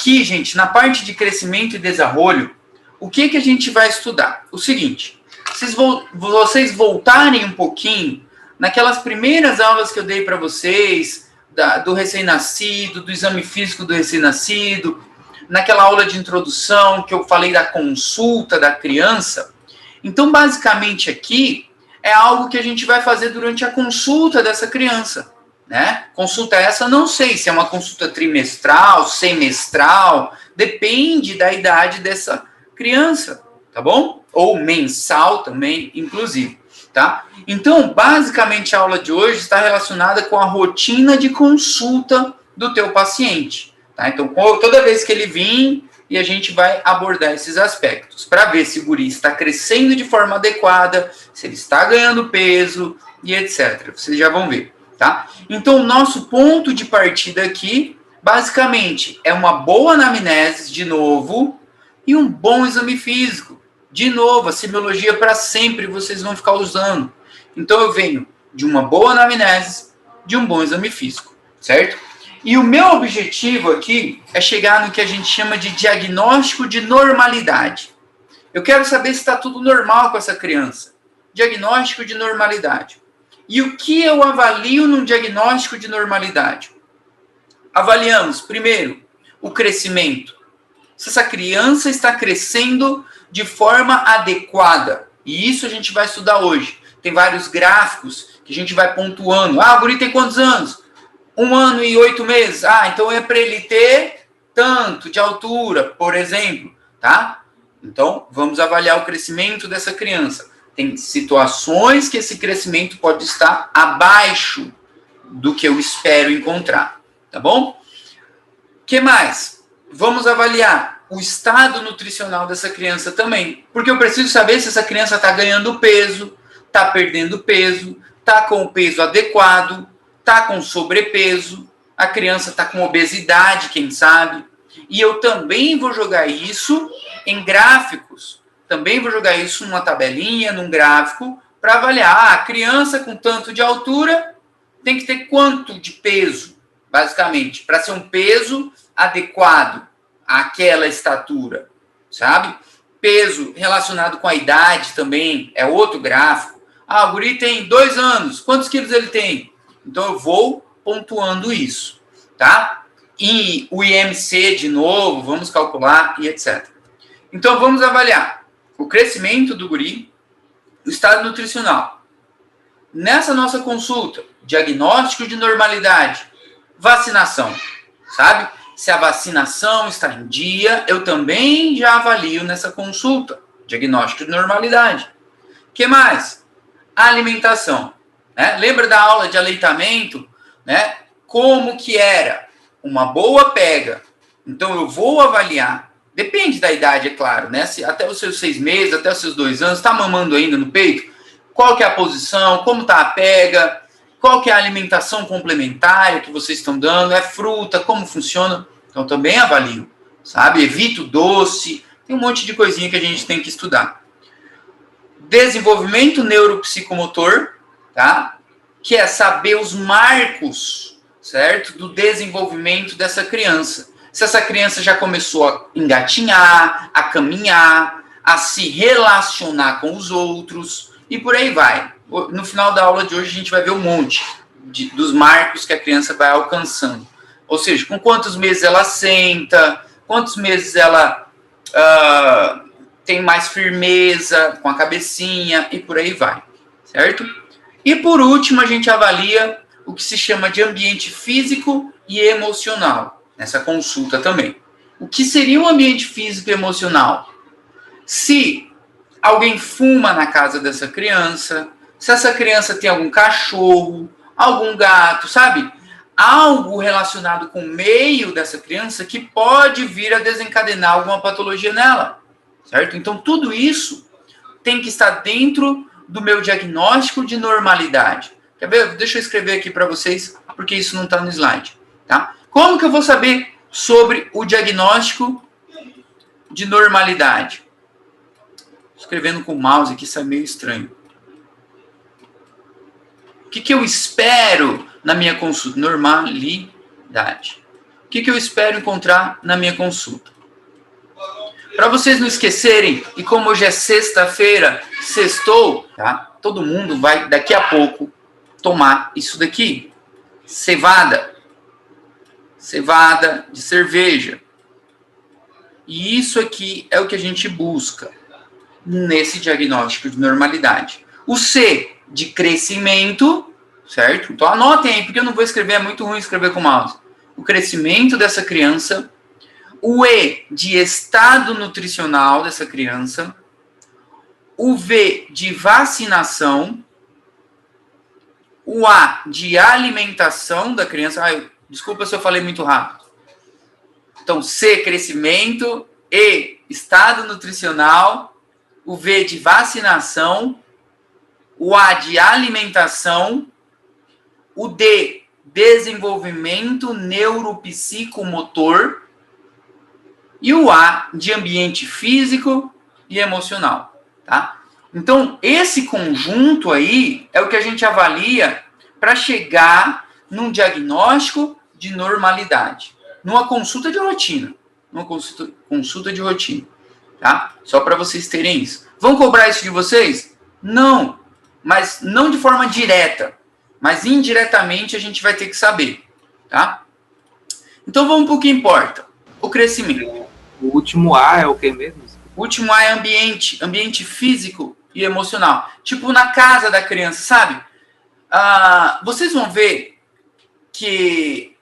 aqui, gente, na parte de crescimento e desarrollo, o que a gente vai estudar? O seguinte, vocês voltarem um pouquinho naquelas primeiras aulas que eu dei para vocês, do recém-nascido, do exame físico do recém-nascido, naquela aula de introdução que eu falei da consulta da criança. Então, basicamente aqui, é algo que a gente vai fazer durante a consulta dessa criança, né? Consulta essa, não sei se é uma consulta trimestral, semestral, depende da idade dessa criança, tá bom? Ou mensal também, inclusive, tá? Então, basicamente, a aula de hoje está relacionada com a rotina de consulta do teu paciente, tá? Então, toda vez que ele vir, e a gente vai abordar esses aspectos, para ver se o guri está crescendo de forma adequada, se ele está ganhando peso, e etc. Vocês já vão ver, tá? Então, o nosso ponto de partida aqui, basicamente, é uma boa anamnese, de novo, e um bom exame físico. De novo, a semiologia para sempre vocês vão ficar usando. Então, eu venho de uma boa anamnese, de um bom exame físico, certo? E o meu objetivo aqui é chegar no que a gente chama de diagnóstico de normalidade. Eu quero saber se está tudo normal com essa criança. Diagnóstico de normalidade. E o que eu avalio num diagnóstico de normalidade? Avaliamos, primeiro, o crescimento. Se essa criança está crescendo de forma adequada. E isso a gente vai estudar hoje. Tem vários gráficos que a gente vai pontuando. Ah, o guri tem quantos anos? 1 ano e 8 meses. Ah, então é para ele ter tanto de altura, por exemplo, tá? Então, vamos avaliar o crescimento dessa criança. Tem situações que esse crescimento pode estar abaixo do que eu espero encontrar, tá bom? O que mais? Vamos avaliar o estado nutricional dessa criança também, porque eu preciso saber se essa criança está ganhando peso, está perdendo peso, está com o peso adequado, está com sobrepeso, a criança está com obesidade, quem sabe. E eu também vou jogar isso em gráficos. Também vou jogar isso numa tabelinha, num gráfico, para avaliar. A criança com tanto de altura tem que ter quanto de peso, basicamente, para ser um peso adequado àquela estatura, sabe? Peso relacionado com a idade também é outro gráfico. Ah, o guri tem 2 anos, quantos quilos ele tem? Então, eu vou pontuando isso, tá? E o IMC, de novo, vamos calcular e etc. Então, vamos avaliar o crescimento do guri, o estado nutricional. Nessa nossa consulta, diagnóstico de normalidade, vacinação, sabe? Se a vacinação está em dia, eu também já avalio nessa consulta, diagnóstico de normalidade. O que mais? Alimentação. Né? Lembra da aula de aleitamento? Né? Como que era? Uma boa pega. Então, eu vou avaliar. Depende da idade, é claro. Né? Se até os seus 6 meses, até os seus 2 anos, está mamando ainda no peito? Qual que é a posição? Como está a pega? Qual que é a alimentação complementar que vocês estão dando? É fruta? Como funciona? Então, também avalio. Sabe? Evito doce. Tem um monte de coisinha que a gente tem que estudar. Desenvolvimento neuropsicomotor. Tá? Que é saber os marcos, certo? Do desenvolvimento dessa criança. Se essa criança já começou a engatinhar, a caminhar, a se relacionar com os outros, e por aí vai. No final da aula de hoje a gente vai ver um monte dos marcos que a criança vai alcançando. Ou seja, com quantos meses ela senta, quantos meses ela tem mais firmeza com a cabecinha, e por aí vai, certo? E por último, a gente avalia o que se chama de ambiente físico e emocional, nessa consulta também. O que seria um ambiente físico e emocional? Se alguém fuma na casa dessa criança, se essa criança tem algum cachorro, algum gato, sabe? Algo relacionado com o meio dessa criança que pode vir a desencadenar alguma patologia nela, certo? Então, tudo isso tem que estar dentro do meu diagnóstico de normalidade. Quer ver? Deixa eu escrever aqui para vocês, porque isso não está no slide. Tá? Como que eu vou saber sobre o diagnóstico de normalidade? Escrevendo com o mouse aqui, isso é meio estranho. O que eu espero na minha consulta? Normalidade. que eu espero encontrar na minha consulta? Para vocês não esquecerem, e como hoje é sexta-feira, sextou, tá? Todo mundo vai daqui a pouco tomar isso daqui. Cevada de cerveja. E isso aqui é o que a gente busca nesse diagnóstico de normalidade. O C de crescimento, certo? Então anotem aí, porque eu não vou escrever, é muito ruim escrever com mouse. O crescimento dessa criança. O E de estado nutricional dessa criança. O V de vacinação. O A de alimentação da criança. Desculpa se eu falei muito rápido. Então, C, crescimento. E, estado nutricional. O V de vacinação. O A de alimentação. O D, desenvolvimento neuropsicomotor. E o A de ambiente físico e emocional. Tá? Então, esse conjunto aí é o que a gente avalia para chegar num diagnóstico de normalidade. Numa consulta de rotina. Consulta de rotina. Tá? Só para vocês terem isso. Vão cobrar isso de vocês? Não. Mas não de forma direta. Mas indiretamente a gente vai ter que saber. Tá? Então vamos para o que importa. O crescimento. O último A é o que mesmo? O último A é ambiente físico e emocional. Tipo na casa da criança, sabe? Vocês vão ver que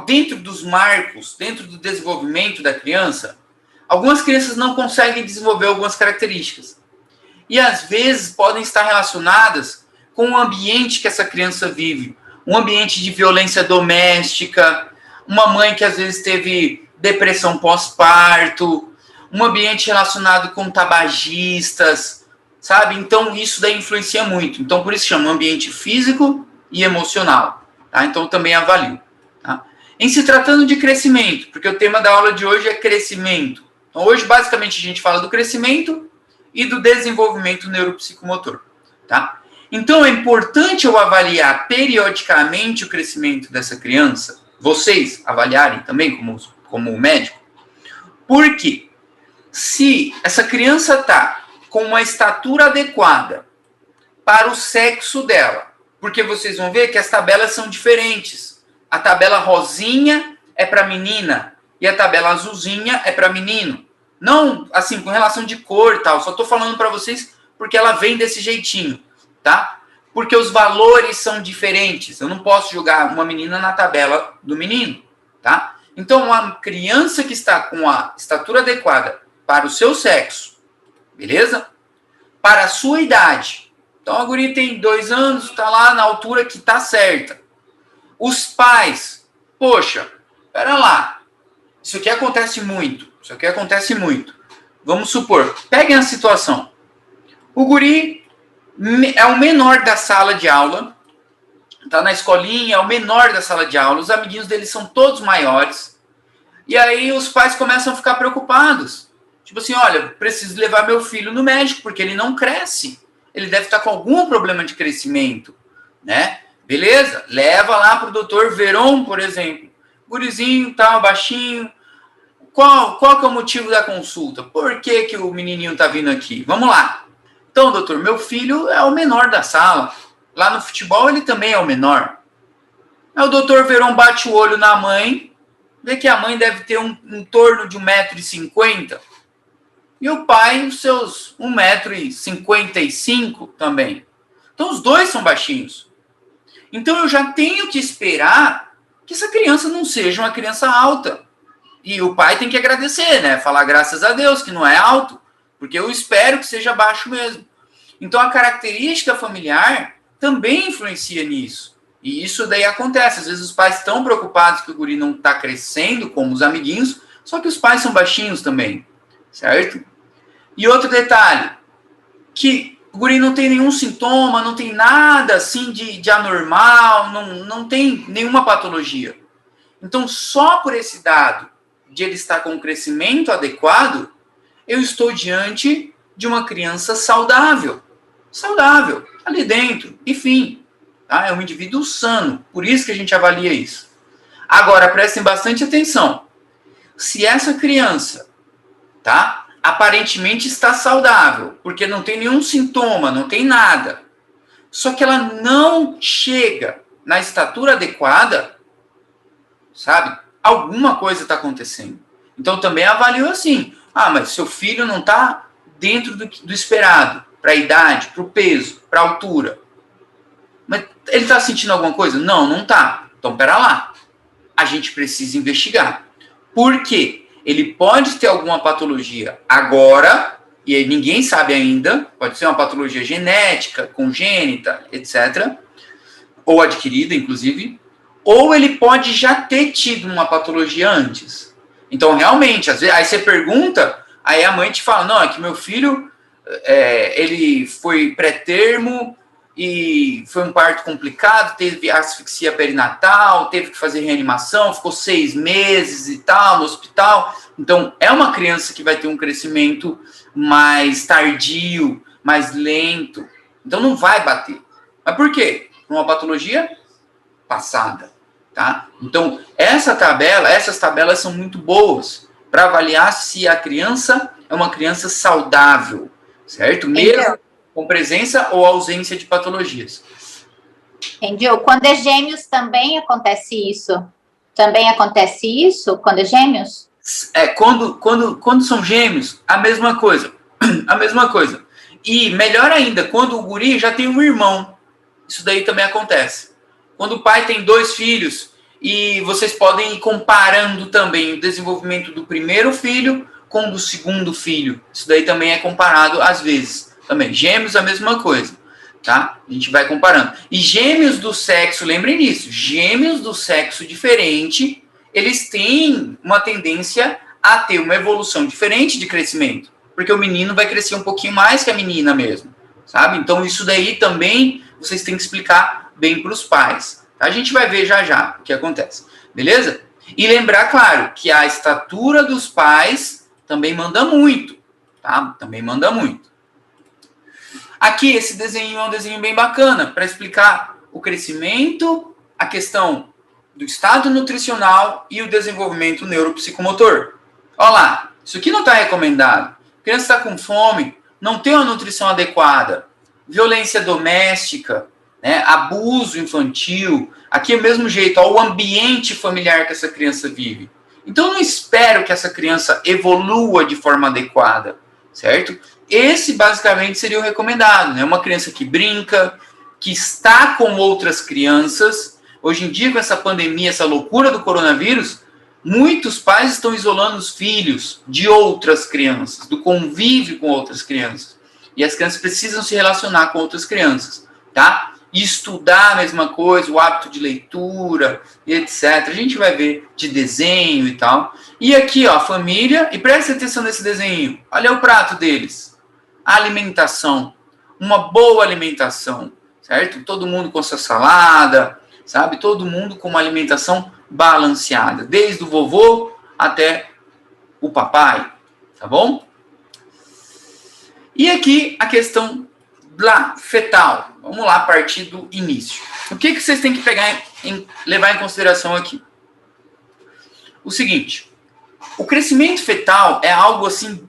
dentro dos marcos, dentro do desenvolvimento da criança, algumas crianças não conseguem desenvolver algumas características. E às vezes podem estar relacionadas com o ambiente que essa criança vive. Um ambiente de violência doméstica, uma mãe que às vezes teve depressão pós-parto, um ambiente relacionado com tabagistas, sabe? Então, isso daí influencia muito. Então, por isso chama ambiente físico e emocional. Tá? Então, eu também avalio. Tá? Em se tratando de crescimento, porque o tema da aula de hoje é crescimento. Então, hoje, basicamente, a gente fala do crescimento e do desenvolvimento neuropsicomotor. Tá? Então, é importante eu avaliar periodicamente o crescimento dessa criança, vocês avaliarem também como médico, porque se essa criança está com uma estatura adequada para o sexo dela, porque vocês vão ver que as tabelas são diferentes. A tabela rosinha é para menina e a tabela azulzinha é para menino. Não, assim, com relação de cor e tal, só estou falando para vocês porque ela vem desse jeitinho, tá? Porque os valores são diferentes. Eu não posso jogar uma menina na tabela do menino, tá? Então, uma criança que está com a estatura adequada para o seu sexo, beleza? Para a sua idade. Então, a guria tem 2 anos, está lá na altura que está certa. Os pais, poxa, pera lá. Isso aqui acontece muito. Vamos supor, peguem a situação. O guri é o menor da sala de aula, tá na escolinha, é o menor da sala de aula, os amiguinhos dele são todos maiores, e aí os pais começam a ficar preocupados. Tipo assim, olha, preciso levar meu filho no médico, porque ele não cresce. Ele deve estar com algum problema de crescimento, né? Beleza, leva lá pro doutor Veron, por exemplo. Gurizinho, tal, baixinho. Qual que é o motivo da consulta? Por que o menininho tá vindo aqui? Vamos lá. Então, doutor, meu filho é o menor da sala. Lá no futebol ele também é o menor. Aí o doutor Veron bate o olho na mãe, vê que a mãe deve ter em torno de 1,50 m. E o pai, os seus 1,55 m também. Então, os dois são baixinhos. Então, eu já tenho que esperar que essa criança não seja uma criança alta. E o pai tem que agradecer, né? Falar graças a Deus que não é alto, porque eu espero que seja baixo mesmo. Então, a característica familiar também influencia nisso. E isso daí acontece. Às vezes os pais estão preocupados que o guri não está crescendo como os amiguinhos, só que os pais são baixinhos também, certo? E outro detalhe, que o guri não tem nenhum sintoma, não tem nada assim de anormal, não tem nenhuma patologia. Então, só por esse dado de ele estar com um crescimento adequado, eu estou diante de uma criança saudável, ali dentro, enfim, tá? É um indivíduo sano, por isso que a gente avalia isso. Agora, prestem bastante atenção. Se essa criança, tá, aparentemente está saudável, porque não tem nenhum sintoma, não tem nada, só que ela não chega na estatura adequada, sabe? Alguma coisa está acontecendo. Então, também avalio assim. Mas seu filho não está dentro do esperado, para a idade, para o peso, para a altura. Mas ele está sentindo alguma coisa? Não, não está. Então, pera lá. A gente precisa investigar. Por quê? Ele pode ter alguma patologia agora, e aí ninguém sabe ainda, pode ser uma patologia genética, congênita, etc., ou adquirida, inclusive, ou ele pode já ter tido uma patologia antes. Então, realmente, às vezes, aí você pergunta, aí a mãe te fala, não, é que meu filho, ele foi pré-termo e foi um parto complicado, teve asfixia perinatal, teve que fazer reanimação, ficou 6 meses e tal no hospital. Então, é uma criança que vai ter um crescimento mais tardio, mais lento. Então, não vai bater. Mas por quê? Uma patologia passada, tá? Então, essas tabelas são muito boas para avaliar se a criança é uma criança saudável, certo? Mesmo com presença ou ausência de patologias. Entendeu? Quando é gêmeos também acontece isso? Também acontece isso quando é gêmeos? Quando são gêmeos, a mesma coisa. A mesma coisa. E melhor ainda, quando o guri já tem um irmão. Isso daí também acontece. Quando o pai tem 2 filhos e vocês podem ir comparando também o desenvolvimento do primeiro filho com o do segundo filho. Isso daí também é comparado às vezes. Também, gêmeos, a mesma coisa, tá? A gente vai comparando. E gêmeos do sexo, lembrem disso, gêmeos do sexo diferente, eles têm uma tendência a ter uma evolução diferente de crescimento, porque o menino vai crescer um pouquinho mais que a menina mesmo, sabe? Então, isso daí também vocês têm que explicar bem para os pais. Tá? A gente vai ver já já o que acontece, beleza? E lembrar, claro, que a estatura dos pais também manda muito, tá? Também manda muito. Aqui, esse desenho é um desenho bem bacana para explicar o crescimento, a questão do estado nutricional e o desenvolvimento neuropsicomotor. Olha lá, isso aqui não está recomendado. A criança está com fome, não tem uma nutrição adequada, violência doméstica, né, abuso infantil. Aqui é o mesmo jeito, ó, o ambiente familiar que essa criança vive. Então, eu não espero que essa criança evolua de forma adequada, certo? Esse, basicamente, seria o recomendado, né? Uma criança que brinca, que está com outras crianças. Hoje em dia, com essa pandemia, essa loucura do coronavírus, muitos pais estão isolando os filhos de outras crianças, do convívio com outras crianças. E as crianças precisam se relacionar com outras crianças, tá? E estudar a mesma coisa, o hábito de leitura, etc. A gente vai ver de desenho e tal. E aqui, ó, a família, e preste atenção nesse desenho. Olha o prato deles. A alimentação, uma boa alimentação, certo? Todo mundo com sua salada, sabe? Todo mundo com uma alimentação balanceada, desde o vovô até o papai, tá bom? E aqui a questão lá, fetal. Vamos lá, a partir do início. O que vocês têm que levar em consideração aqui? O seguinte, o crescimento fetal é algo assim,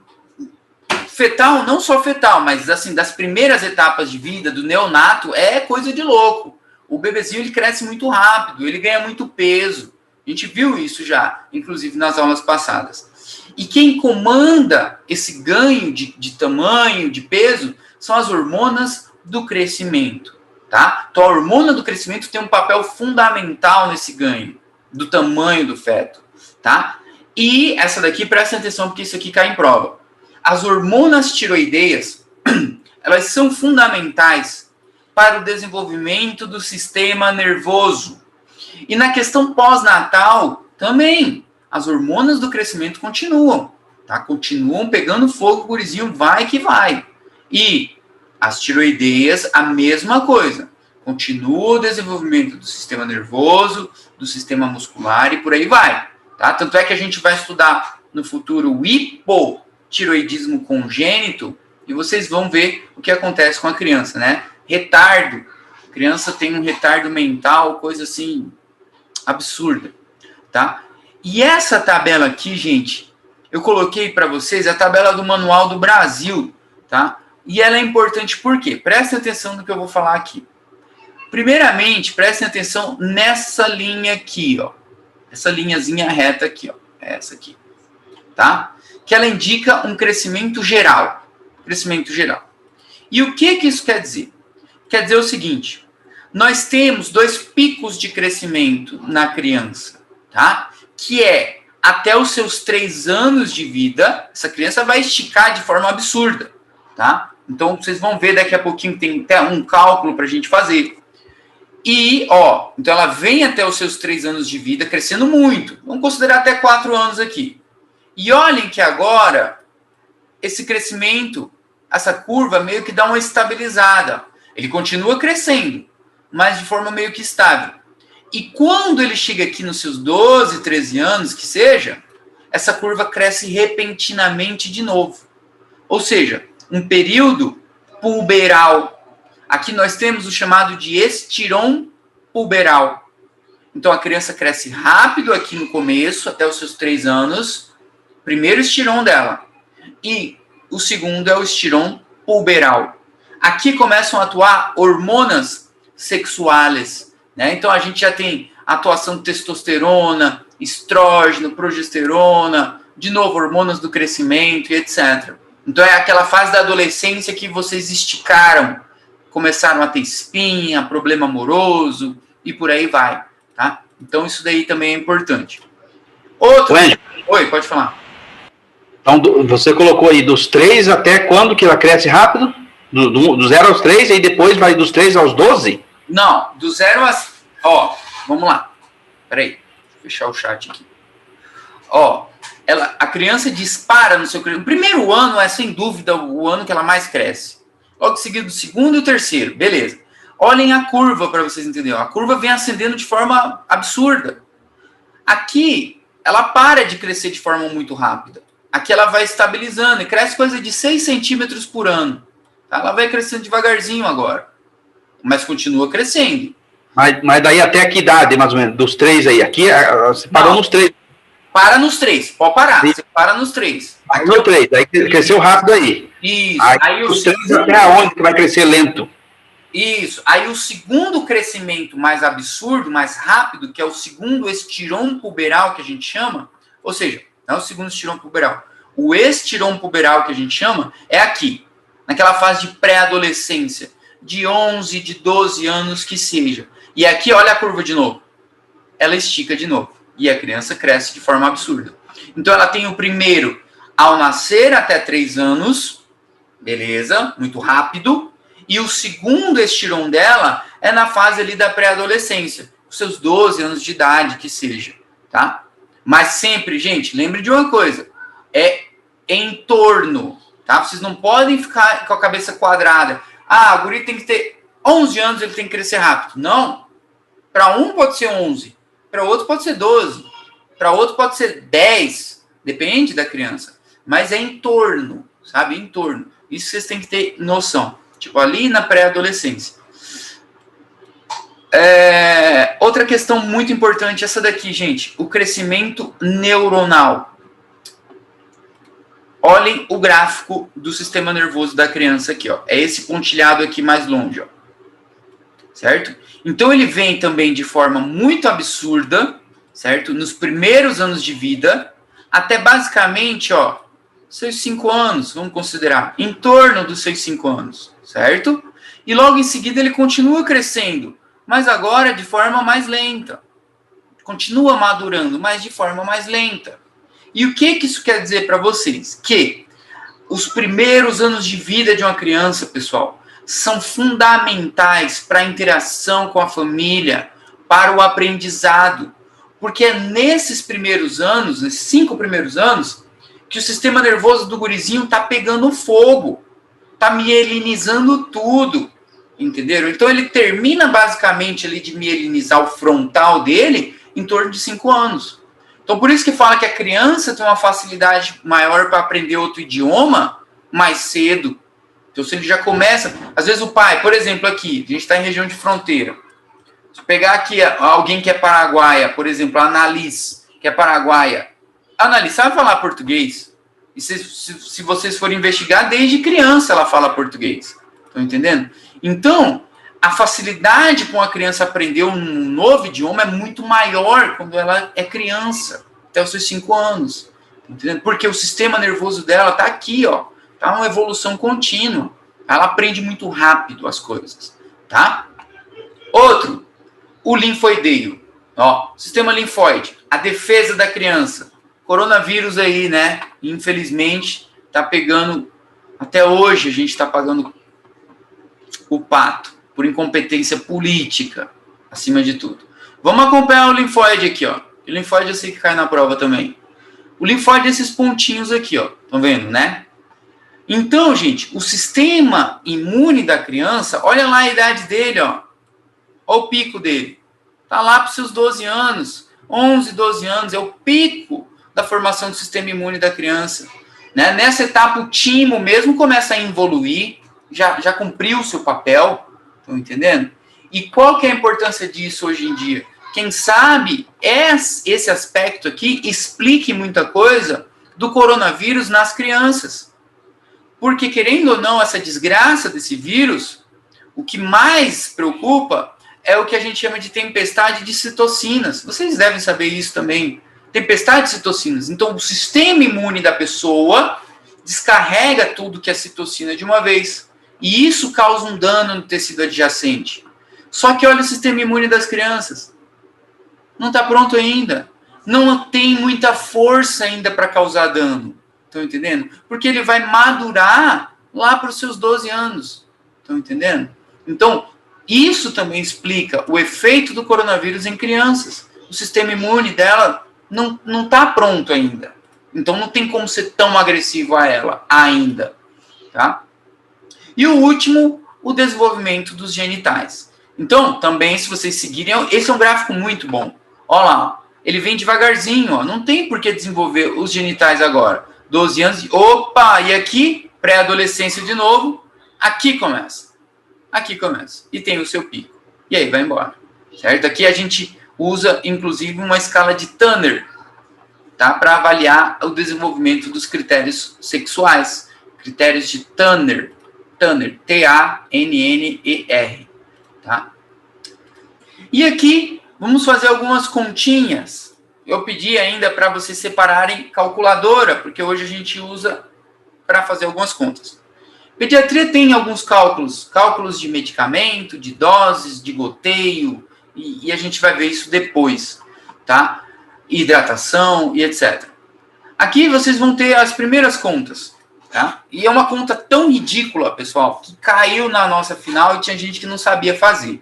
fetal, não só fetal, mas assim, das primeiras etapas de vida, do neonato, é coisa de louco. O bebezinho, ele cresce muito rápido, ele ganha muito peso. A gente viu isso já, inclusive nas aulas passadas. E quem comanda esse ganho de tamanho, de peso, são as hormonas do crescimento, tá? Então, a hormona do crescimento tem um papel fundamental nesse ganho, do tamanho do feto, tá? E essa daqui, prestem atenção, porque isso aqui cai em prova. As hormonas tiroideias, elas são fundamentais para o desenvolvimento do sistema nervoso. E na questão pós-natal, também, as hormonas do crescimento continuam, tá? Continuam pegando fogo, o gurizinho vai que vai. E as tiroideias, a mesma coisa. Continua o desenvolvimento do sistema nervoso, do sistema muscular e por aí vai, tá? Tanto é que a gente vai estudar no futuro o hipotiroidismo congênito e vocês vão ver o que acontece com a criança, né? Retardo. A criança tem um retardo mental, coisa assim absurda. tá? E essa tabela aqui, gente, eu coloquei para vocês a tabela do Manual do Brasil, tá? E ela é importante por quê? Prestem atenção no que eu vou falar aqui. Primeiramente, prestem atenção nessa linha aqui, ó. Essa linhazinha reta aqui, ó. Essa aqui, tá? Que ela indica um crescimento geral. Crescimento geral. E o que isso quer dizer? Quer dizer o seguinte, nós temos 2 picos de crescimento na criança, tá? Que é, até os seus 3 anos de vida, essa criança vai esticar de forma absurda, tá? Então, vocês vão ver daqui a pouquinho, tem até um cálculo para a gente fazer. E, ó, então ela vem até os seus 3 anos de vida, crescendo muito. Vamos considerar até 4 anos aqui. E olhem que agora, esse crescimento, essa curva meio que dá uma estabilizada. Ele continua crescendo, mas de forma meio que estável. E quando ele chega aqui nos seus 12, 13 anos, que seja, essa curva cresce repentinamente de novo. Ou seja, um período puberal. Aqui nós temos o chamado de estirão puberal. Então a criança cresce rápido aqui no começo, até os seus 3 anos. Primeiro estirão dela. E o segundo é o estirão puberal. Aqui começam a atuar hormonas sexuais, né? Então a gente já tem atuação de testosterona, estrógeno, progesterona, de novo hormonas do crescimento e etc. Então é aquela fase da adolescência que vocês esticaram, começaram a ter espinha, problema amoroso e por aí vai, tá? Então isso daí também é importante. Outro... Oi, pode falar. Então você colocou aí dos 3 até quando que ela cresce rápido? Do 0 aos 3 e depois vai dos 3 aos 12? Não, do 0 a... Ó, vamos lá. Peraí, vou fechar o chat aqui. Ó, a criança dispara no seu... O primeiro ano é, sem dúvida, o ano que ela mais cresce. Logo seguido, o segundo e o terceiro. Beleza. Olhem a curva para vocês entenderem. A curva vem ascendendo de forma absurda. Aqui, ela para de crescer de forma muito rápida. Aqui ela vai estabilizando e cresce coisa de 6 centímetros por ano. Ela vai crescendo devagarzinho agora. Mas continua crescendo. Mas daí até que idade, mais ou menos? Dos 3 aí? Aqui, você parou nos 3. Para nos 3. Pode parar. Você para nos 3. Aqui no 3. Aí cresceu rápido aí. Isso. Aí os 3 até onde que vai crescer lento? Isso. Aí o segundo crescimento mais absurdo, mais rápido, que é o segundo estirão puberal que a gente chama, ou seja, não é o segundo estirão puberal. O estirão puberal que a gente chama é aqui. Naquela fase de pré-adolescência, de 11, de 12 anos que seja. E aqui, olha a curva de novo. Ela estica de novo. E a criança cresce de forma absurda. Então, ela tem o primeiro ao nascer até 3 anos. Beleza, muito rápido. E o segundo estirão dela é na fase ali da pré-adolescência. Os seus 12 anos de idade, que seja. Tá? Mas sempre, gente, lembre de uma coisa. É em torno. Tá? Vocês não podem ficar com a cabeça quadrada. Ah, o guri tem que ter 11 anos, ele tem que crescer rápido. Não. Para um pode ser 11. Para outro pode ser 12. Para outro pode ser 10. Depende da criança. Mas é em torno, sabe? Em torno. Isso vocês têm que ter noção. Tipo, ali na pré-adolescência. Outra questão muito importante, essa daqui, gente. O crescimento neuronal. Olhem o gráfico do sistema nervoso da criança aqui, ó. É esse pontilhado aqui mais longe, ó. Certo? Então ele vem também de forma muito absurda, certo? Nos primeiros anos de vida, até basicamente, ó, seus 5 anos, vamos considerar, em torno dos seus 5 anos, certo? E logo em seguida ele continua crescendo, mas agora de forma mais lenta. Continua madurando, mas de forma mais lenta. E o que isso quer dizer para vocês? Que os primeiros anos de vida de uma criança, pessoal, são fundamentais para a interação com a família, para o aprendizado. Porque é nesses primeiros anos, nesses 5 primeiros anos, que o sistema nervoso do gurizinho está pegando fogo, está mielinizando tudo, entenderam? Então ele termina basicamente ali de mielinizar o frontal dele em torno de 5 anos. Então, por isso que fala que a criança tem uma facilidade maior para aprender outro idioma mais cedo. Então, se ele já começa... Às vezes o pai, por exemplo, aqui, a gente está em região de fronteira. Se pegar aqui alguém que é paraguaia, por exemplo, a Annalise, que é paraguaia, sabe falar português. E se vocês forem investigar, desde criança ela fala português. Estão entendendo? Então, a facilidade com a criança aprender um novo idioma é muito maior quando ela é criança, até os seus 5 anos. Entendendo? Porque o sistema nervoso dela está aqui, ó. Tá uma evolução contínua. Ela aprende muito rápido as coisas, tá? Outro, o linfoideio. Ó, sistema linfóide, a defesa da criança. Coronavírus aí, né? Infelizmente, tá pegando... Até hoje a gente está pagando o pato por incompetência política, acima de tudo. Vamos acompanhar o linfóide aqui, ó. O linfóide eu sei que cai na prova também. O linfóide é esses pontinhos aqui, ó. Estão vendo, né? Então, gente, o sistema imune da criança, olha lá a idade dele, ó. Olha o pico dele. Tá lá para os seus 12 anos. 11, 12 anos é o pico da formação do sistema imune da criança. Né? Nessa etapa, o timo mesmo começa a evoluir, já cumpriu o seu papel. Estão entendendo? E qual que é a importância disso hoje em dia? Quem sabe esse aspecto aqui explique muita coisa do coronavírus nas crianças. Porque, querendo ou não, essa desgraça desse vírus, o que mais preocupa é o que a gente chama de tempestade de citocinas. Vocês devem saber isso também. Tempestade de citocinas. Então, o sistema imune da pessoa descarrega tudo que é citocina de uma vez. E isso causa um dano no tecido adjacente. Só que olha o sistema imune das crianças. Não está pronto ainda. Não tem muita força ainda para causar dano. Estão entendendo? Porque ele vai madurar lá para os seus 12 anos. Estão entendendo? Então, isso também explica o efeito do coronavírus em crianças. O sistema imune dela não está pronto ainda. Então, não tem como ser tão agressivo a ela ainda. Tá? E o último, o desenvolvimento dos genitais. Então, também, se vocês seguirem, esse é um gráfico muito bom. Olha lá, ele vem devagarzinho, ó. Não tem por que desenvolver os genitais agora. 12 anos, opa, e aqui, pré-adolescência de novo, aqui começa. Aqui começa. E tem o seu pico. E aí vai embora. Certo? Aqui a gente usa, inclusive, uma escala de Tanner, tá? Para avaliar o desenvolvimento dos critérios sexuais. Critérios de Tanner. Tanner, T-A-N-N-E-R. Tá? E aqui, vamos fazer algumas continhas. Eu pedi ainda para vocês separarem calculadora, porque hoje a gente usa para fazer algumas contas. Pediatria tem alguns cálculos de medicamento, de doses, de goteio, e a gente vai ver isso depois, tá? Hidratação e etc. Aqui vocês vão ter as primeiras contas, tá? E é uma conta tão ridícula, pessoal, que caiu na nossa final e tinha gente que não sabia fazer,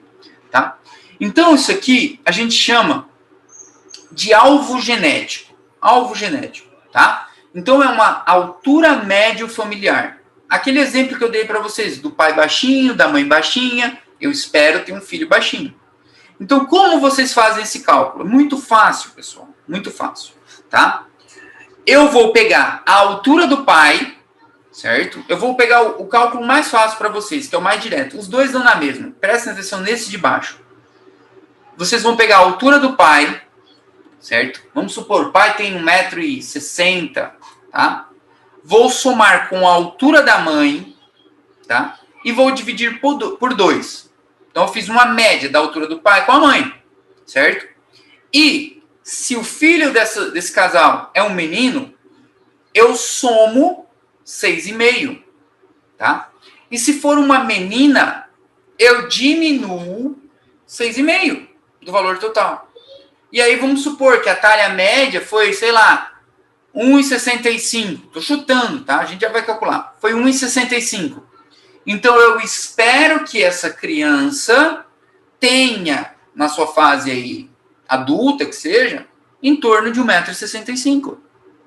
tá? Então, isso aqui a gente chama de alvo genético. Alvo genético, tá? Então, é uma altura médio familiar. Aquele exemplo que eu dei para vocês, do pai baixinho, da mãe baixinha, eu espero ter um filho baixinho. Então, como vocês fazem esse cálculo? Muito fácil, pessoal. Muito fácil, tá? Eu vou pegar a altura do pai, certo? Eu vou pegar o cálculo mais fácil para vocês, que é o mais direto. Os dois dão na mesma. Prestem atenção nesse de baixo. Vocês vão pegar a altura do pai, certo? Vamos supor, o pai tem 1,60 m, tá? Vou somar com a altura da mãe, tá? E vou dividir por 2. Então, eu fiz uma média da altura do pai com a mãe, certo? E se o filho desse casal é um menino, eu somo 6,5, tá? E se for uma menina, eu diminuo 6,5 do valor total. E aí, vamos supor que a talha média foi, sei lá, 1,65. Estou chutando, tá? A gente já vai calcular. Foi 1,65. Então, eu espero que essa criança tenha, na sua fase aí adulta, que seja, em torno de 1,65 m.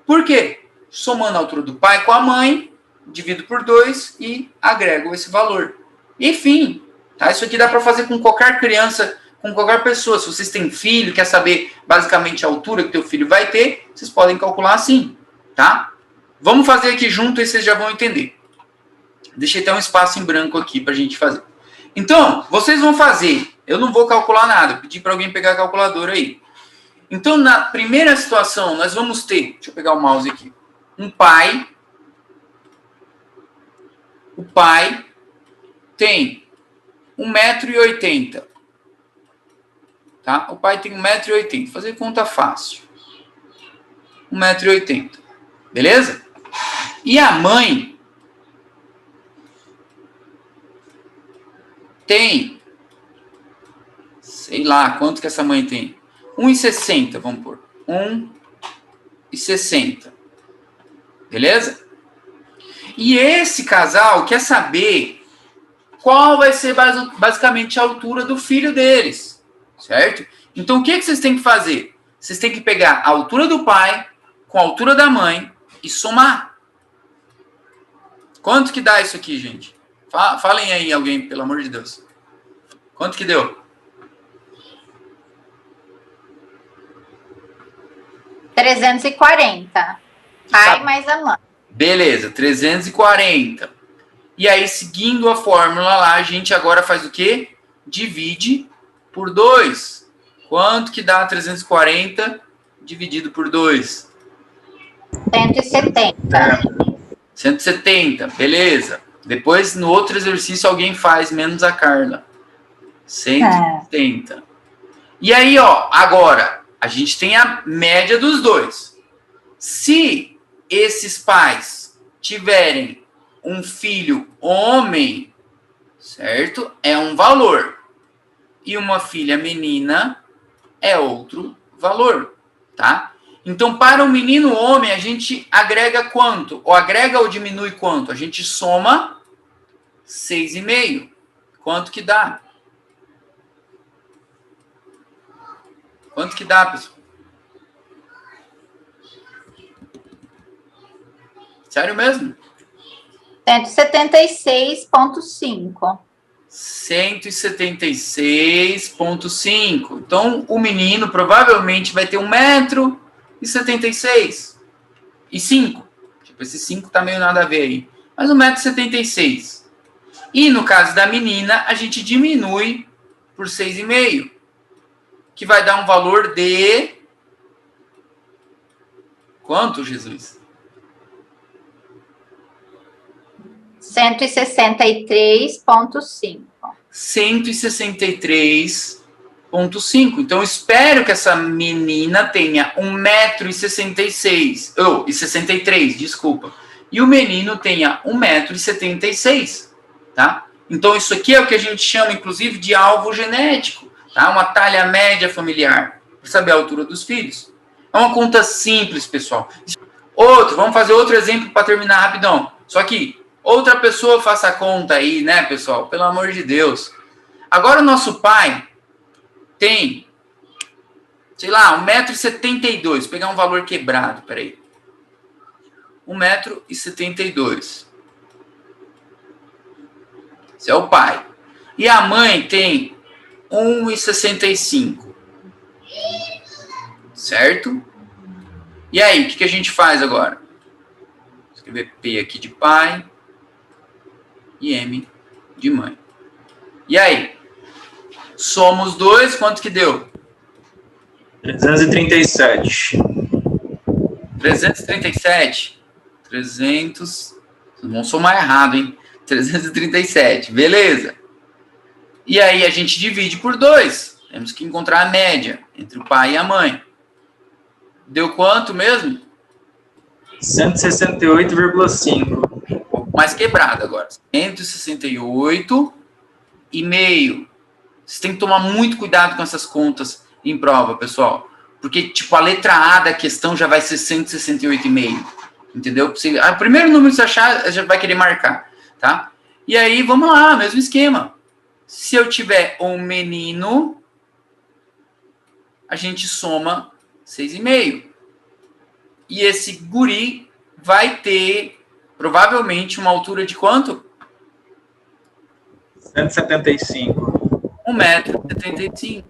Por quê? Somando a altura do pai com a mãe, divido por 2 e agrego esse valor. Enfim, tá? Isso aqui dá para fazer com qualquer criança, com qualquer pessoa. Se vocês têm filho, quer saber basicamente a altura que teu filho vai ter, vocês podem calcular assim, tá? Vamos fazer aqui junto e vocês já vão entender. Deixei até um espaço em branco aqui para a gente fazer. Então, vocês vão fazer. Eu não vou calcular nada. Pedi para alguém pegar a calculadora aí. Então, na primeira situação, nós vamos ter, deixa eu pegar o mouse aqui, um pai. O pai tem 1,80 m. Tá? O pai tem 1,80 m. Vou fazer conta fácil. 1,80 m. Beleza? E a mãe tem, sei lá, quanto que essa mãe tem? 1,60 m, vamos pôr. 1,60 m. Beleza? E esse casal quer saber qual vai ser basicamente a altura do filho deles, certo? Então, o que vocês têm que fazer? Vocês têm que pegar a altura do pai com a altura da mãe e somar. Quanto que dá isso aqui, gente? Falem aí alguém, pelo amor de Deus. Quanto que deu? 340. Pai mais a mãe. Beleza, 340. E aí, seguindo a fórmula lá, a gente agora faz o quê? Divide por 2. Quanto que dá 340 dividido por 2? 170. 170, beleza. Depois, no outro exercício, alguém faz, menos a Carla. 170. E aí, ó, agora, a gente tem a média dos dois. Se esses pais tiverem um filho homem, certo? É um valor. E uma filha menina é outro valor, tá? Então, para o menino homem, a gente agrega quanto? Ou agrega ou diminui quanto? A gente soma 6,5. Quanto que dá? Quanto que dá, pessoal? Sério mesmo? 176,5. 176,5. Então, o menino provavelmente vai ter 1,76 m. E 5. Tipo, esse 5 tá meio nada a ver aí. Mas 1,76 m. E no caso da menina, a gente diminui por 6,5. Que vai dar um valor de... Quanto, Jesus? 163,5. 163,5. Então, espero que essa menina tenha 1,66 m. Oh, e 63, desculpa. E o menino tenha 1,76 m. Tá? Então, isso aqui é o que a gente chama, inclusive, de alvo genético. Tá? Uma talha média familiar. Para saber a altura dos filhos. É uma conta simples, pessoal. Vamos fazer outro exemplo para terminar rapidão. Só que outra pessoa faça a conta aí, né, pessoal? Pelo amor de Deus. Agora o nosso pai tem, sei lá, 1,72 m. Vou pegar um valor quebrado, peraí. 1,72 m. Esse é o pai. E a mãe tem 1,65 m. Certo? E aí, o que a gente faz agora? Vou escrever P aqui de pai e M de mãe. E aí? Somos 2, quanto que deu? 337. 337. 300. Vocês vão somar errado, hein? 337, beleza. E aí a gente divide por 2. Temos que encontrar a média entre o pai e a mãe. Deu quanto mesmo? 168,5. Um pouco mais quebrado agora. 168,5. Vocês têm que tomar muito cuidado com essas contas em prova, pessoal. Porque, tipo, a letra A da questão já vai ser 168,5. Entendeu? O primeiro número que você achar, já vai querer marcar, tá? E aí, vamos lá, mesmo esquema. Se eu tiver um menino, a gente soma 6,5. E esse guri vai ter, provavelmente, uma altura de quanto? 175. 1,75 m.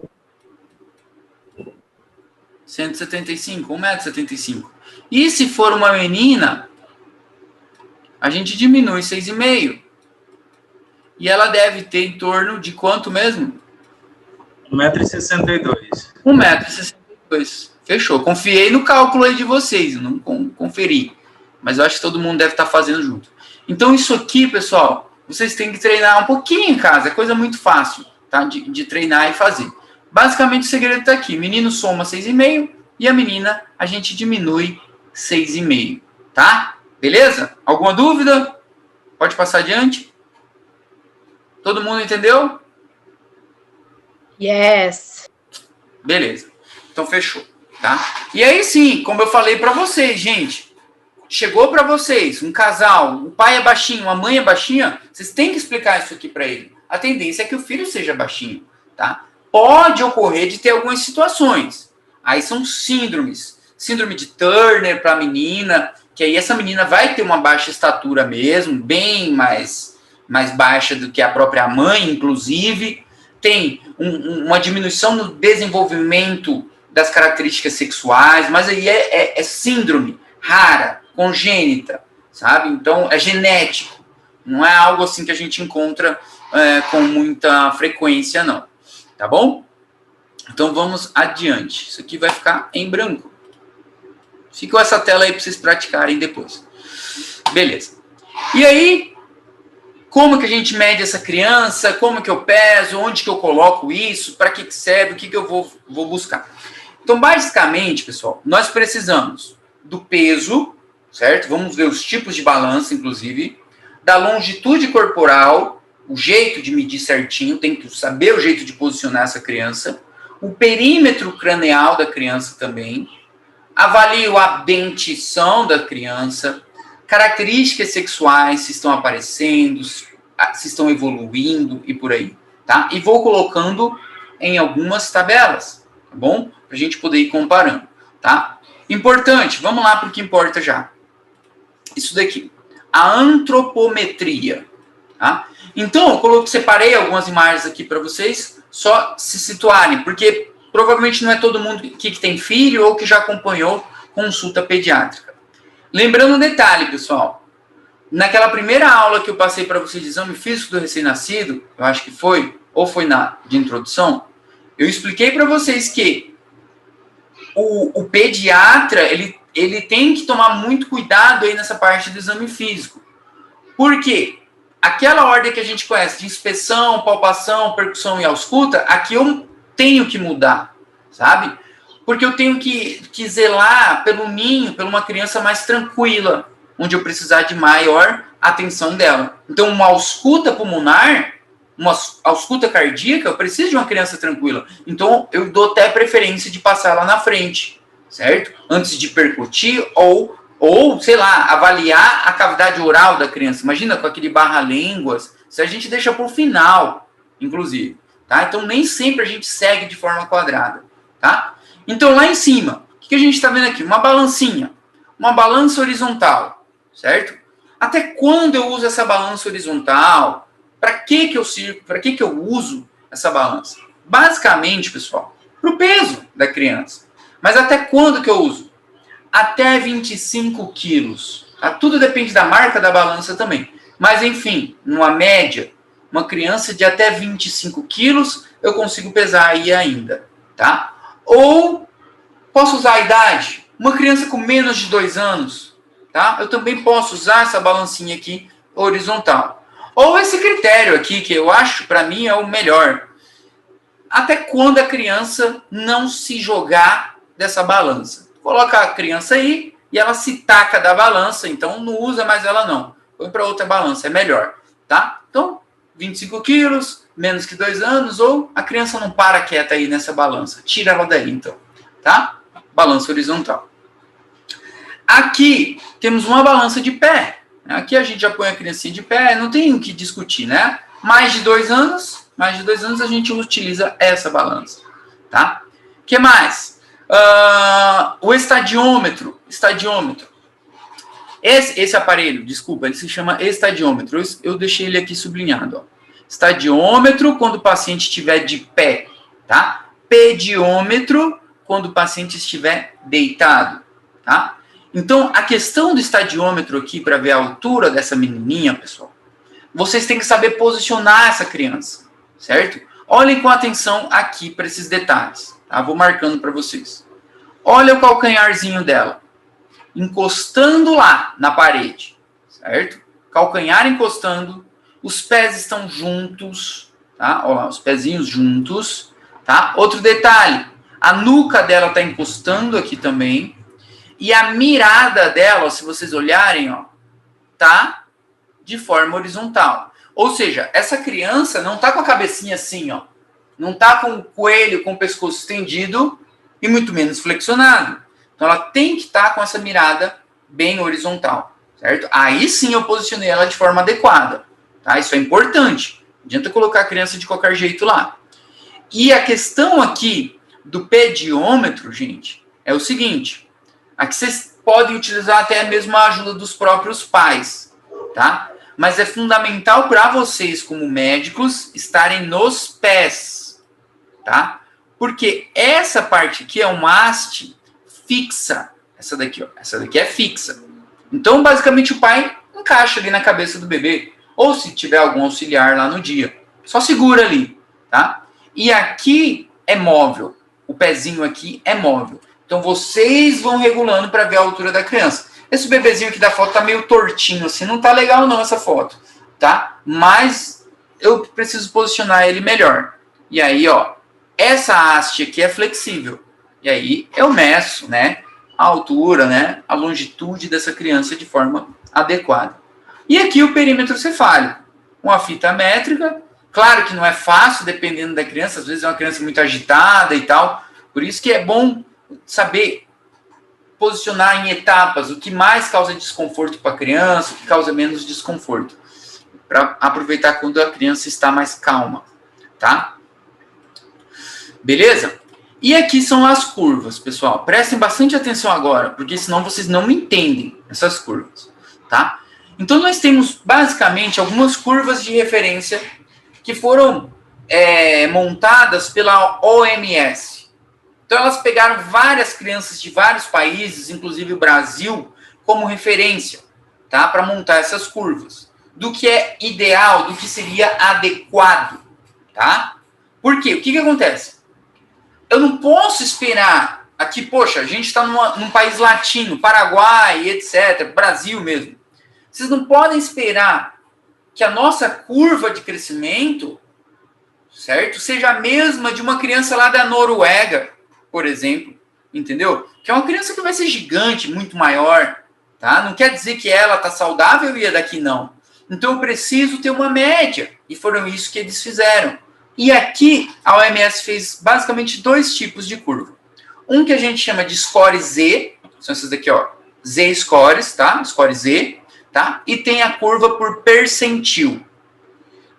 175, 1,75 m. E se for uma menina, a gente diminui 6,5. E ela deve ter em torno de quanto mesmo? 1,62 m. 1,62 m. 2. Fechou. Confiei no cálculo aí de vocês, eu não conferi. Mas eu acho que todo mundo deve estar fazendo junto. Então, isso aqui, pessoal, vocês têm que treinar um pouquinho em casa. É coisa muito fácil, tá? De treinar e fazer. Basicamente, o segredo está aqui. Menino soma 6,5 e a menina a gente diminui 6,5, tá? Beleza? Alguma dúvida? Pode passar adiante? Todo mundo entendeu? Yes. Beleza. Então, fechou, tá? E aí, sim, como eu falei para vocês, gente, chegou para vocês um casal, o pai é baixinho, a mãe é baixinha, vocês têm que explicar isso aqui para ele. A tendência é que o filho seja baixinho, tá? Pode ocorrer de ter algumas situações. Aí são síndromes. Síndrome de Turner para a menina, que aí essa menina vai ter uma baixa estatura mesmo, bem mais baixa do que a própria mãe, inclusive. Tem uma diminuição no desenvolvimento das características sexuais, mas aí é síndrome rara, congênita, sabe? Então, é genético. Não é algo assim que a gente encontra com muita frequência, não. Tá bom? Então, vamos adiante. Isso aqui vai ficar em branco. Fica com essa tela aí para vocês praticarem depois. Beleza. E aí, como que a gente mede essa criança? Como que eu peso? Onde que eu coloco isso? Para que serve? O que eu vou buscar? Então, basicamente, pessoal, nós precisamos do peso, certo? Vamos ver os tipos de balança, inclusive. Da longitude corporal, o jeito de medir certinho, tem que saber o jeito de posicionar essa criança. O perímetro craneal da criança também. Avalio a dentição da criança. Características sexuais, se estão aparecendo, se estão evoluindo e por aí, tá? E vou colocando em algumas tabelas, tá bom? Para a gente poder ir comparando, tá? Importante, vamos lá para o que importa já. Isso daqui, a antropometria, tá? Então, eu separei algumas imagens aqui para vocês só se situarem, porque provavelmente não é todo mundo que tem filho ou que já acompanhou consulta pediátrica. Lembrando um detalhe, pessoal. Naquela primeira aula que eu passei para vocês de exame físico do recém-nascido, eu acho que foi, ou foi de introdução, eu expliquei para vocês que o pediatra, ele tem que tomar muito cuidado aí nessa parte do exame físico. Por quê? Aquela ordem que a gente conhece de inspeção, palpação, percussão e ausculta, aqui eu tenho que mudar, sabe? Porque eu tenho que zelar pelo ninho, por uma criança mais tranquila, onde eu precisar de maior atenção dela. Então, uma ausculta pulmonar, uma ausculta cardíaca, eu preciso de uma criança tranquila. Então, eu dou até preferência de passar lá na frente, certo? Antes de percutir ou sei lá, avaliar a cavidade oral da criança. Imagina com aquele barra-línguas, se a gente deixa para o final, inclusive, tá? Então, nem sempre a gente segue de forma quadrada, tá? Então, lá em cima, o que a gente está vendo aqui? Uma balancinha, uma balança horizontal, certo? Até quando eu uso essa balança horizontal? Para que eu sirvo? Para que eu uso essa balança? Basicamente, pessoal, para o peso da criança. Mas até quando que eu uso? Até 25 quilos. Tá? Tudo depende da marca da balança também. Mas, enfim, numa média, uma criança de até 25 quilos, eu consigo pesar aí ainda, tá? Ou posso usar a idade. Uma criança com menos de 2 anos, tá? Eu também posso usar essa balancinha aqui horizontal. Ou esse critério aqui, que eu acho, para mim, é o melhor. Até quando a criança não se jogar dessa balança. Coloca a criança aí e ela se taca da balança, então não usa mais ela não. Põe para outra balança, é melhor, tá? Então, 25 quilos, menos que 2 anos, ou a criança não para quieta aí nessa balança. Tira ela daí, então, tá? Balança horizontal. Aqui temos uma balança de pé. Aqui a gente já põe a criancinha de pé, não tem o que discutir, né? Mais de 2 anos a gente utiliza essa balança, tá? O que mais? O estadiômetro. Esse aparelho, desculpa, ele se chama estadiômetro. Eu deixei ele aqui sublinhado, ó. Estadiômetro quando o paciente estiver de pé, tá? Pediômetro quando o paciente estiver deitado, tá? Então, a questão do estadiômetro aqui, para ver a altura dessa menininha, pessoal, vocês têm que saber posicionar essa criança, certo? Olhem com atenção aqui para esses detalhes, tá? Vou marcando para vocês. Olha o calcanharzinho dela, encostando lá na parede, certo? Calcanhar encostando, os pés estão juntos, tá? Olha lá, os pezinhos juntos, tá? Outro detalhe, a nuca dela está encostando aqui também, e a mirada dela, ó, se vocês olharem, ó, tá de forma horizontal. Ou seja, essa criança não tá com a cabecinha assim, ó, não tá com o coelho com o pescoço estendido e muito menos flexionado. Então ela tem que estar com essa mirada bem horizontal, certo? Aí sim eu posicionei ela de forma adequada, tá? Isso é importante. Não adianta colocar a criança de qualquer jeito lá. E a questão aqui do pediômetro, gente, é o seguinte. Aqui vocês podem utilizar até mesmo a ajuda dos próprios pais, tá? Mas é fundamental para vocês, como médicos, estarem nos pés, tá? Porque essa parte aqui é uma haste fixa. Essa daqui, ó. Essa daqui é fixa. Então, basicamente, o pai encaixa ali na cabeça do bebê. Ou se tiver algum auxiliar lá no dia. Só segura ali, tá? E aqui é móvel. O pezinho aqui é móvel. Então, vocês vão regulando para ver a altura da criança. Esse bebezinho aqui da foto tá meio tortinho, assim. Não tá legal não essa foto, tá? Mas eu preciso posicionar ele melhor. E aí, ó. Essa haste aqui é flexível. E aí eu meço, né? A altura, né? A longitude dessa criança de forma adequada. E aqui o perímetro cefálico. Uma fita métrica. Claro que não é fácil, dependendo da criança. Às vezes é uma criança muito agitada e tal. Por isso que é bom saber posicionar em etapas o que mais causa desconforto para a criança, o que causa menos desconforto, para aproveitar quando a criança está mais calma, tá? Beleza? E aqui são as curvas, pessoal. Prestem bastante atenção agora, porque senão vocês não me entendem essas curvas, tá? Então nós temos basicamente algumas curvas de referência que foram montadas pela OMS. Então, elas pegaram várias crianças de vários países, inclusive o Brasil, como referência, tá? Para montar essas curvas. Do que é ideal, do que seria adequado, tá? Por quê? O que acontece? Eu não posso esperar aqui, poxa, a gente está num país latino, Paraguai, etc., Brasil mesmo. Vocês não podem esperar que a nossa curva de crescimento, certo, seja a mesma de uma criança lá da Noruega, por exemplo, entendeu? Que é uma criança que vai ser gigante, muito maior, tá? Não quer dizer que ela tá saudável e a daqui não. Então eu preciso ter uma média, e foram isso que eles fizeram. E aqui a OMS fez basicamente dois tipos de curva. Um que a gente chama de score Z, são essas daqui, ó, Z-scores, tá? Score Z, tá? E tem a curva por percentil.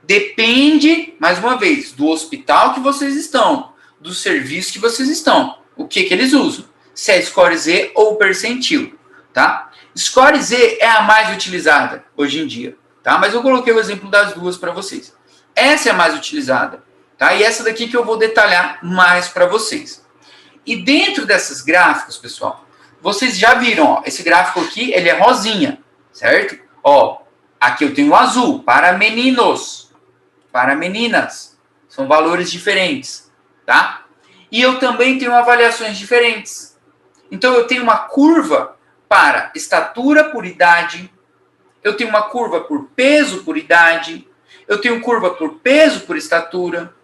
Depende, mais uma vez, do hospital que vocês estão, do serviço que vocês estão. O que eles usam? Se é score Z ou percentil, tá? Score Z é a mais utilizada hoje em dia, tá? Mas eu coloquei o exemplo das duas para vocês. Essa é a mais utilizada, tá? E essa daqui que eu vou detalhar mais para vocês. E dentro dessas gráficos, pessoal, vocês já viram, ó, esse gráfico aqui, ele é rosinha, certo? Ó, aqui eu tenho o azul, para meninos, para meninas. São valores diferentes. Tá? E eu também tenho avaliações diferentes. Então, eu tenho uma curva para estatura por idade, eu tenho uma curva por peso por idade, eu tenho curva por peso por estatura,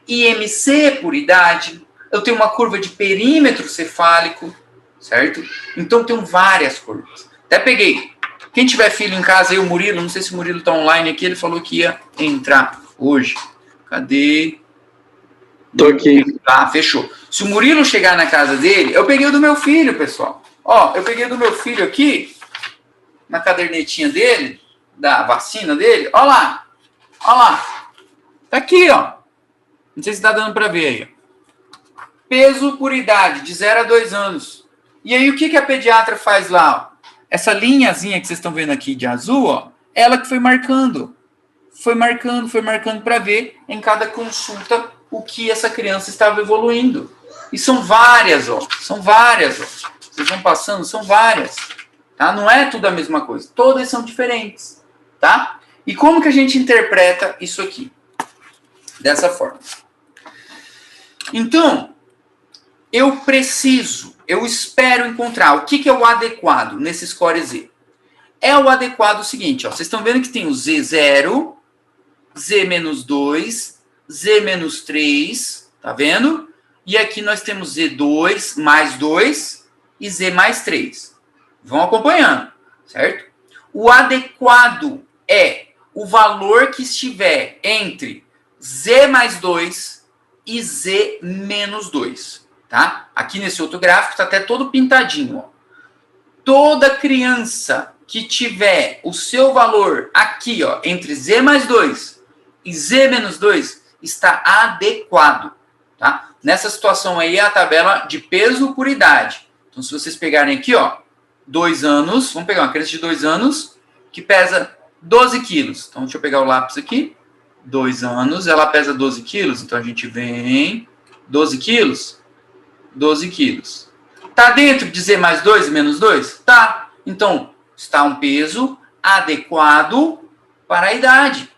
IMC por idade, eu tenho uma curva de perímetro cefálico, certo? Então, eu tenho várias curvas. Até peguei. Quem tiver filho em casa, aí o Murilo, não sei se o Murilo está online aqui, ele falou que ia entrar hoje. Cadê? Tô aqui. Ah, fechou. Se o Murilo chegar na casa dele, eu peguei o do meu filho, pessoal. Ó, eu peguei o do meu filho aqui, na cadernetinha dele, da vacina dele. Ó lá. Ó lá. Tá aqui, ó. Não sei se tá dando pra ver aí. Peso por idade, de 0 a 2 anos. E aí, o que a pediatra faz lá? Ó? Essa linhazinha que vocês estão vendo aqui de azul, ó, ela que foi marcando. Foi marcando para ver em cada consulta o que essa criança estava evoluindo. E são várias, ó. São várias, ó. Vocês vão passando, são várias. Tá? Não é tudo a mesma coisa. Todas são diferentes. Tá? E como que a gente interpreta isso aqui? Dessa forma. Então, eu espero encontrar o que é o adequado nesse score Z. É o adequado o seguinte, ó, vocês estão vendo que tem o Z0, Z-2, Z-3, tá vendo? E aqui nós temos Z2 mais 2 e Z mais 3. Vão acompanhando, certo? O adequado é o valor que estiver entre Z mais 2 e Z menos 2, tá? Aqui nesse outro gráfico está até todo pintadinho, ó. Toda criança que tiver o seu valor aqui, ó, entre Z mais 2 e Z menos 2, está adequado, tá? Nessa situação aí é a tabela de peso por idade. Então, se vocês pegarem aqui, ó, 2 anos, vamos pegar uma criança de 2 anos que pesa 12 quilos. Então, deixa eu pegar o lápis aqui. 2 anos, ela pesa 12 quilos. Então, a gente vem 12 quilos. 12 quilos. Tá dentro de Z mais 2 e menos 2? Tá. Então, está um peso adequado para a idade.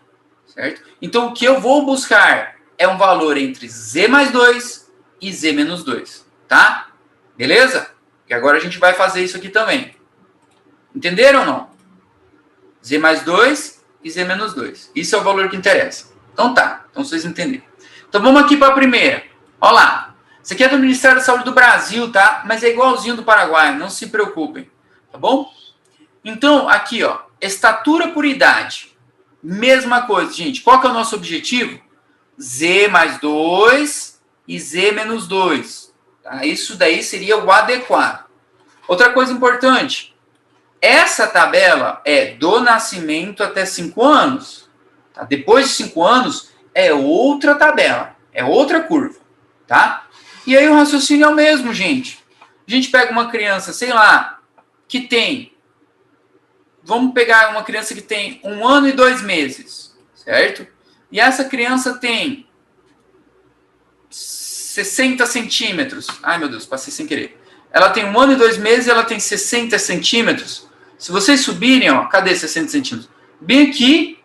Certo? Então, o que eu vou buscar é um valor entre Z mais 2 e Z menos 2. Tá? Beleza? E agora a gente vai fazer isso aqui também. Entenderam ou não? Z mais 2 e Z menos 2. Isso é o valor que interessa. Então tá. Então vocês entenderam. Então vamos aqui para a primeira. Olha lá. Isso aqui é do Ministério da Saúde do Brasil, tá? Mas é igualzinho do Paraguai. Não se preocupem. Tá bom? Então, aqui, ó. Estatura por idade. Mesma coisa, gente. Qual que é o nosso objetivo? Z mais 2 e Z menos 2. Tá? Isso daí seria o adequado. Outra coisa importante. Essa tabela é do nascimento até 5 anos. Tá? Depois de 5 anos, é outra tabela. É outra curva. Tá? E aí o raciocínio é o mesmo, gente. A gente pega uma criança, sei lá, que tem... Vamos pegar uma criança que tem 1 ano e 2 meses. Certo? E essa criança tem 60 centímetros. Ai, meu Deus, passei sem querer. Ela tem 1 ano e 2 meses e ela tem 60 centímetros. Se vocês subirem, ó, cadê 60 centímetros? Bem aqui,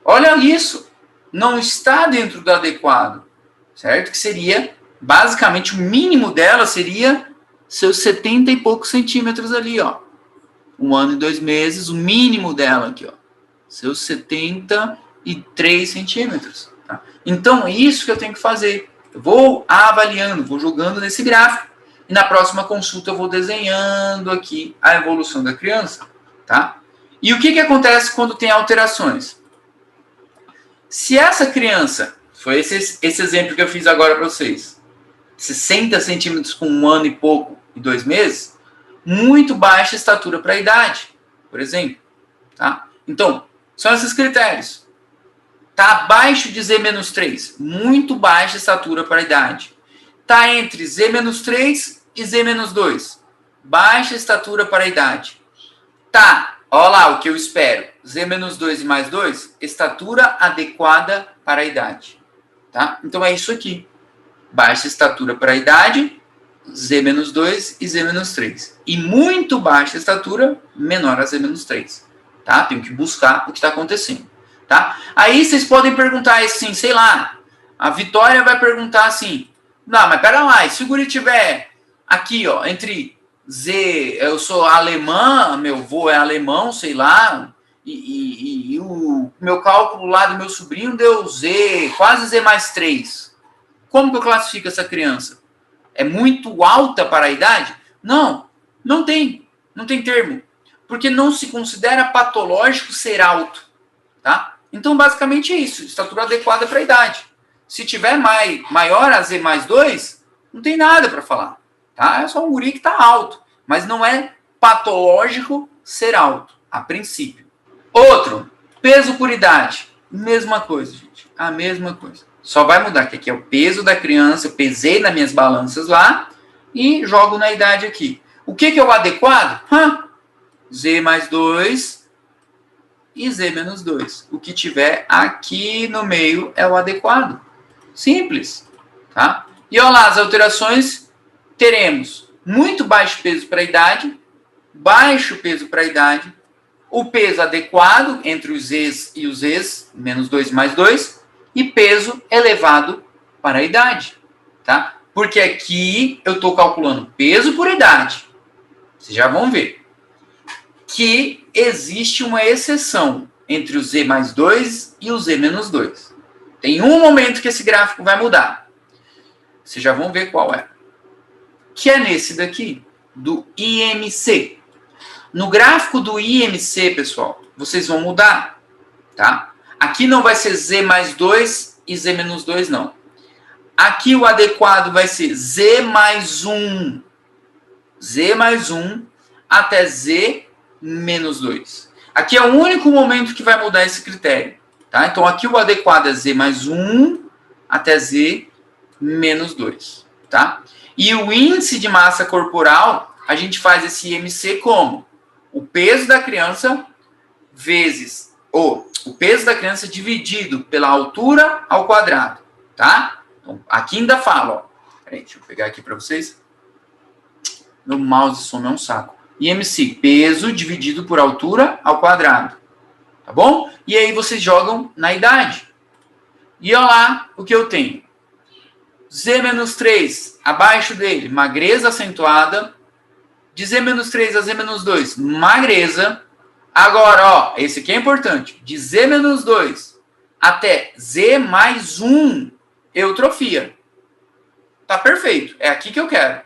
olha isso. Não está dentro do adequado. Certo? Que seria, basicamente, o mínimo dela seria seus 70 e poucos centímetros ali, ó. 1 ano e 2 meses, o mínimo dela aqui, ó. Seus 73 centímetros. Tá? Então, é isso que eu tenho que fazer. Eu vou avaliando, vou jogando nesse gráfico. E na próxima consulta eu vou desenhando aqui a evolução da criança. Tá? E o que acontece quando tem alterações? Se essa criança, foi esse exemplo que eu fiz agora para vocês, 60 centímetros com 1 ano e pouco e 2 meses, muito baixa estatura para a idade, por exemplo. Tá? Então, são esses critérios. Está abaixo de Z-3, muito baixa estatura para a idade. Está entre Z-3 e Z-2, baixa estatura para a idade. Tá, olha lá o que eu espero. Z-2 e mais 2, estatura adequada para a idade. Tá? Então é isso aqui. Baixa estatura para a idade, Z-2 e Z-3. E muito baixa estatura, menor a Z-3. Tá? Tenho que buscar o que está acontecendo. Tá? Aí vocês podem perguntar assim, sei lá, a Vitória vai perguntar assim, não, mas pera lá, e se o guri tiver aqui, ó, entre Z, eu sou alemã, meu avô é alemão, sei lá, e o meu cálculo lá do meu sobrinho deu Z, quase Z mais 3. Como que eu classifico essa criança? É muito alta para a idade? Não, não tem termo, porque não se considera patológico ser alto, tá? Então, basicamente é isso, estatura adequada para a idade. Se tiver maior a Z mais 2, não tem nada para falar. Tá? É só um guri que está alto. Mas não é patológico ser alto, a princípio. Outro, peso por idade. Mesma coisa, gente. A mesma coisa. Só vai mudar que aqui é o peso da criança. Eu pesei nas minhas balanças lá e jogo na idade aqui. O que é o adequado? Z mais 2... e Z menos 2. O que tiver aqui no meio é o adequado. Simples. Tá? E olha lá, as alterações teremos muito baixo peso para a idade, baixo peso para a idade, o peso adequado entre os Zs e os Zs, menos 2 mais 2, e peso elevado para a idade. Tá? Porque aqui eu estou calculando peso por idade. Vocês já vão ver que existe uma exceção entre o Z mais 2 e o Z menos 2. Tem um momento que esse gráfico vai mudar. Vocês já vão ver qual é. Que é nesse daqui, do IMC. No gráfico do IMC, pessoal, vocês vão mudar, tá? Aqui não vai ser Z mais 2 e Z menos 2, não. Aqui o adequado vai ser Z mais 1. Z mais 1 até Z menos 2. Aqui é o único momento que vai mudar esse critério, tá? Então, aqui o adequado é Z mais 1 até Z menos 2, tá? E o índice de massa corporal, a gente faz esse IMC como? O peso da criança vezes, ou o peso da criança dividido pela altura ao quadrado, tá? Então, aqui ainda fala, ó. Peraí, deixa eu pegar aqui para vocês. Meu mouse some é um saco. IMC, peso dividido por altura ao quadrado, tá bom? E aí vocês jogam na idade. E olha lá o que eu tenho. Z menos 3, abaixo dele, magreza acentuada. De Z menos 3 a Z menos 2, magreza. Agora, ó, esse aqui é importante. De Z menos 2 até Z mais 1, eutrofia. Tá perfeito. É aqui que eu quero.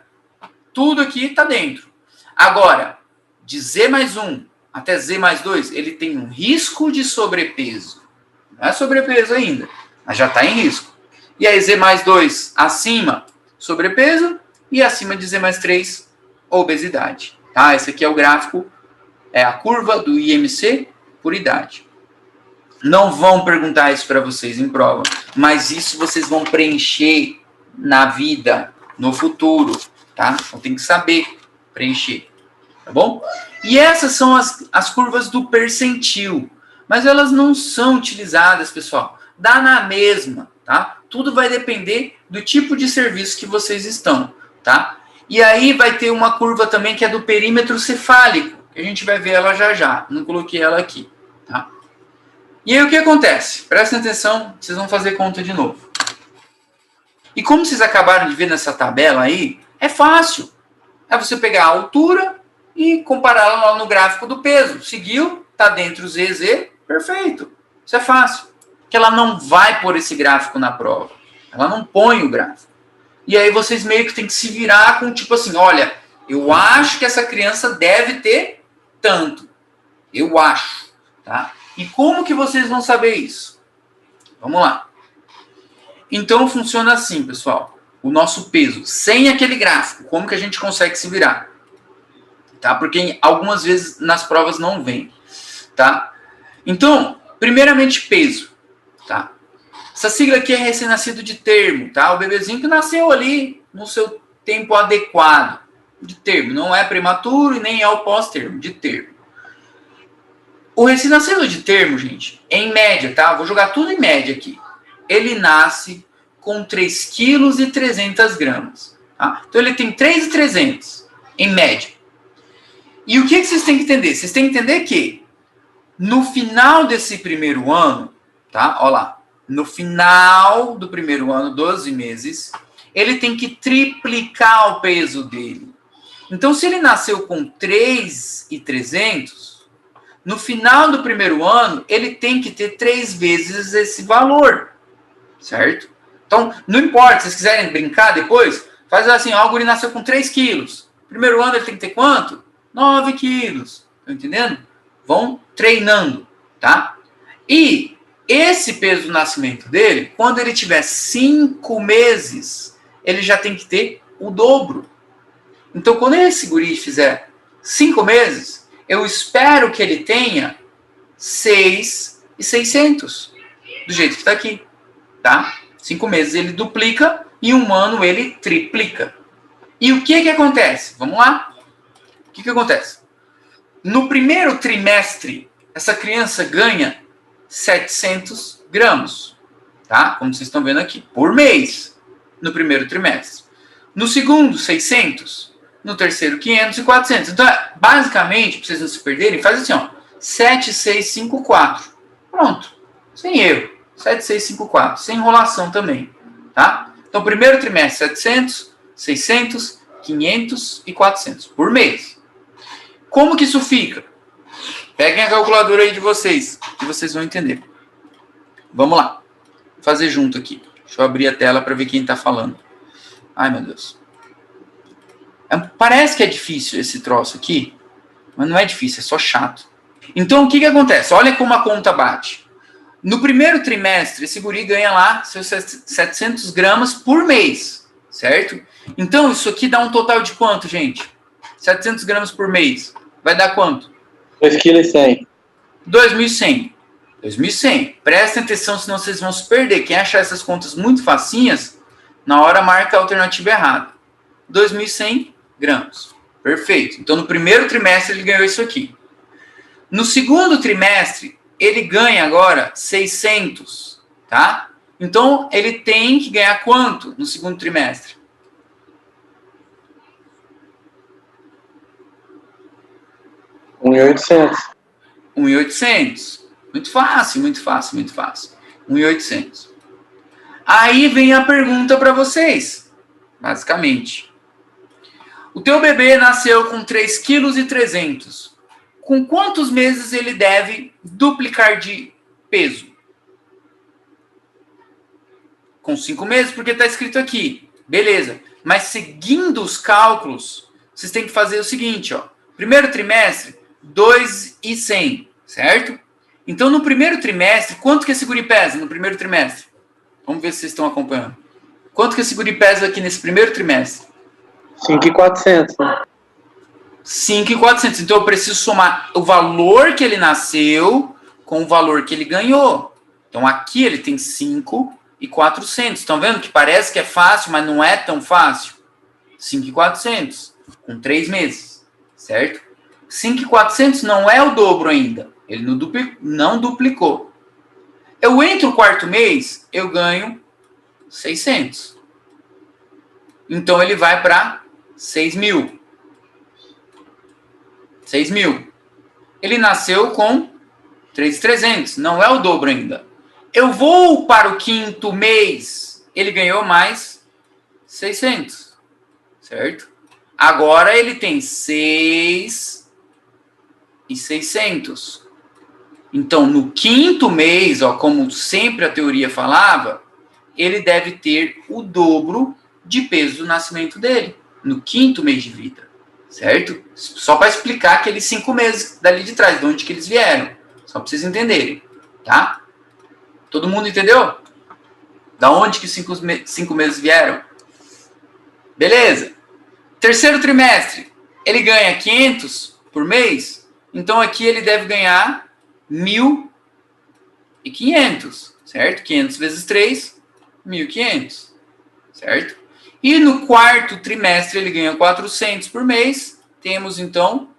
Tudo aqui tá dentro. Agora, de Z mais 1 até Z mais 2, ele tem um risco de sobrepeso. Não é sobrepeso ainda, mas já está em risco. E aí Z mais 2 acima, sobrepeso, e acima de Z mais 3, obesidade. Tá? Esse aqui é o gráfico, é a curva do IMC por idade. Não vão perguntar isso para vocês em prova, mas isso vocês vão preencher na vida, no futuro, tá? Então tem que saber preencher, tá bom? E essas são as curvas do percentil, mas elas não são utilizadas, pessoal. Dá na mesma, tá? Tudo vai depender do tipo de serviço que vocês estão, tá? E aí vai ter uma curva também que é do perímetro cefálico, que a gente vai ver ela já já. Não coloquei ela aqui, tá? E aí o que acontece? Prestem atenção, vocês vão fazer conta de novo. E como vocês acabaram de ver nessa tabela aí, é fácil. É você pegar a altura e comparar ela lá no gráfico do peso. Seguiu, tá dentro o ZZ, perfeito. Isso é fácil. Porque ela não vai pôr esse gráfico na prova. Ela não põe o gráfico. E aí vocês meio que tem que se virar com tipo assim, olha, eu acho que essa criança deve ter tanto. Eu acho, tá? E como que vocês vão saber isso? Vamos lá. Então funciona assim, pessoal. O nosso peso, sem aquele gráfico, como que a gente consegue se virar? Tá? Porque algumas vezes nas provas não vem, tá? Então, primeiramente peso, tá? Essa sigla aqui é recém-nascido de termo, tá? O bebezinho que nasceu ali no seu tempo adequado de termo, não é prematuro e nem é o pós-termo, de termo. O recém-nascido de termo, gente, em média, tá? Vou jogar tudo em média aqui. Ele nasce com 3,3 kg. Tá? Então, ele tem 3,300 em média. E o que vocês têm que entender? Vocês têm que entender que no final desse primeiro ano, tá? Olha lá. No final do primeiro ano, 12 meses, ele tem que triplicar o peso dele. Então, se ele nasceu com 3,300, no final do primeiro ano, ele tem que ter 3 vezes esse valor. Certo? Então, não importa, se vocês quiserem brincar depois, faz assim, ó, o guri nasceu com 3 quilos. Primeiro ano ele tem que ter quanto? 9 quilos. Tá entendendo? Vão treinando, tá? E esse peso do nascimento dele, quando ele tiver 5 meses, ele já tem que ter o dobro. Então, quando esse guri fizer 5 meses, eu espero que ele tenha 6,600. Do jeito que está aqui. Tá? 5 meses ele duplica e 1 ano ele triplica. E o que acontece? Vamos lá? O que acontece? No primeiro trimestre, essa criança ganha 700 gramas. Tá? Como vocês estão vendo aqui. Por mês. No primeiro trimestre. No segundo, 600. No terceiro, 500 e 400. Então, basicamente, para vocês não se perderem, faz assim, ó. 7,654. Pronto. Sem erro. 7,654. Sem enrolação também. Tá? Então, primeiro trimestre, 700, 600, 500 e 400 por mês. Como que isso fica? Peguem a calculadora aí de vocês, que vocês vão entender. Vamos lá. Vou fazer junto aqui. Deixa eu abrir a tela para ver quem está falando. Ai, meu Deus. Parece que é difícil esse troço aqui, mas não é difícil, é só chato. Então, o que acontece? Olha como a conta bate. No primeiro trimestre, esse guri ganha lá seus 700 gramas por mês, certo? Então, isso aqui dá um total de quanto, gente? 700 gramas por mês. Vai dar quanto? 2,1 kg. 2.100. 2.100. Prestem atenção, senão vocês vão se perder. Quem achar essas contas muito facinhas, na hora marca a alternativa errada. 2.100 gramas. Perfeito. Então, no primeiro trimestre, ele ganhou isso aqui. No segundo trimestre, ele ganha agora 600, tá? Então, ele tem que ganhar quanto no segundo trimestre? 1.800. 1.800. Muito fácil, muito fácil, muito fácil. 1.800. Aí vem a pergunta para vocês, basicamente. O teu bebê nasceu com 3,3 kg. Com quantos meses ele deve duplicar de peso? Com 5 meses, porque está escrito aqui. Beleza. Mas seguindo os cálculos, vocês têm que fazer o seguinte, ó. Primeiro trimestre, 2.100, certo? Então, no primeiro trimestre, quanto que esse guri pesa no primeiro trimestre? Vamos ver se vocês estão acompanhando. Quanto que esse guri pesa aqui nesse primeiro trimestre? 5.400. 5.400. Então, eu preciso somar o valor que ele nasceu com o valor que ele ganhou. Então, aqui ele tem 5.400. Estão vendo que parece que é fácil, mas não é tão fácil? 5.400. Com 3 meses. Certo? 5.400 não é o dobro ainda. Ele não duplicou. Eu entro o quarto mês, eu ganho 600. Então, ele vai para 6.000. 6.000. Ele nasceu com 3.300. Não é o dobro ainda. Eu vou para o quinto mês. Ele ganhou mais 600. Certo? Agora ele tem 6.600. Então, no quinto mês, ó, como sempre a teoria falava, ele deve ter o dobro de peso do nascimento dele. No quinto mês de vida. Certo? Só para explicar aqueles 5 meses dali de trás, de onde que eles vieram. Só para vocês entenderem. Tá? Todo mundo entendeu? Da onde que os 5 meses vieram? Beleza. Terceiro trimestre, ele ganha 500 por mês. Então, aqui ele deve ganhar 1.500. Certo? 500 vezes 3, 1.500. Certo? E no quarto trimestre ele ganha 400 por mês. Temos, então,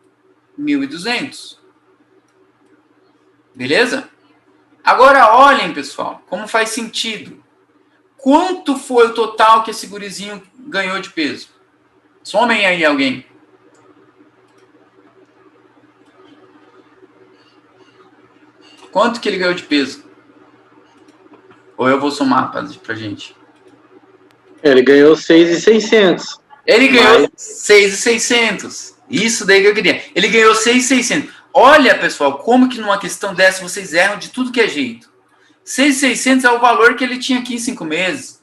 1.200. Beleza? Agora, olhem, pessoal, como faz sentido. Quanto foi o total que esse gurizinho ganhou de peso? Somem aí alguém. Quanto que ele ganhou de peso? Ou eu vou somar pra gente? Ele ganhou 6.600. Ele ganhou 6.600. Isso daí que eu queria. Ele ganhou 6.600. Olha, pessoal, como que numa questão dessa vocês erram de tudo que é jeito. 6.600 é o valor que ele tinha aqui em 5 meses.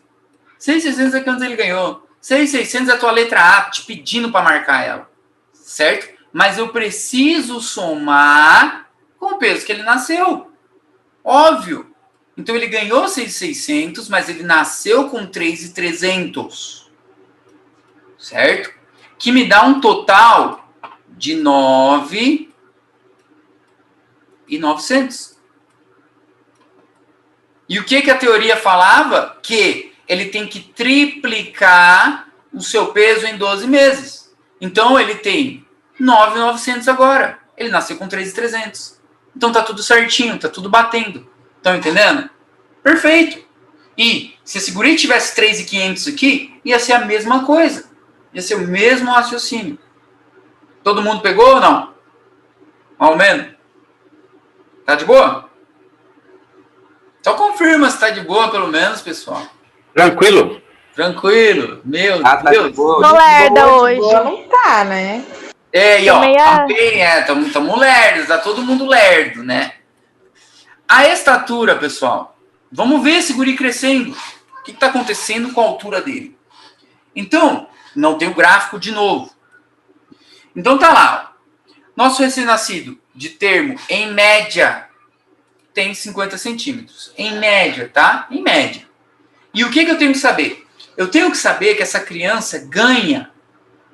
6.600 é quanto ele ganhou. 6.600 é a tua letra A, te pedindo para marcar ela. Certo? Mas eu preciso somar com o peso que ele nasceu. Óbvio. Então, ele ganhou 6.600, mas ele nasceu com 3.300. Certo? Que me dá um total de 9.900. E o que a teoria falava? Que ele tem que triplicar o seu peso em 12 meses. Então, ele tem 9.900 agora. Ele nasceu com 3.300. Então, tá tudo certinho, tá tudo batendo. Estão entendendo? Perfeito. E se esse guri tivesse 3.500 aqui, ia ser a mesma coisa. Ia ser o mesmo raciocínio. Todo mundo pegou ou não? Mais ou menos? Tá de boa? Só confirma se tá de boa, pelo menos, pessoal. Tranquilo. Tranquilo. Meu Tá de Deus. boa. Tô lerda hoje. Boa não tá, né? E ó, Meia- também, tamo lerdos, tá todo mundo lerdo, né? A estatura, pessoal, vamos ver esse guri crescendo. O que tá acontecendo com a altura dele? Então, não tem o gráfico de novo. Então tá lá, ó. Nosso recém-nascido, de termo, em média, tem 50 centímetros. Em média, tá? Em média. E o que eu tenho que saber? Eu tenho que saber que essa criança ganha,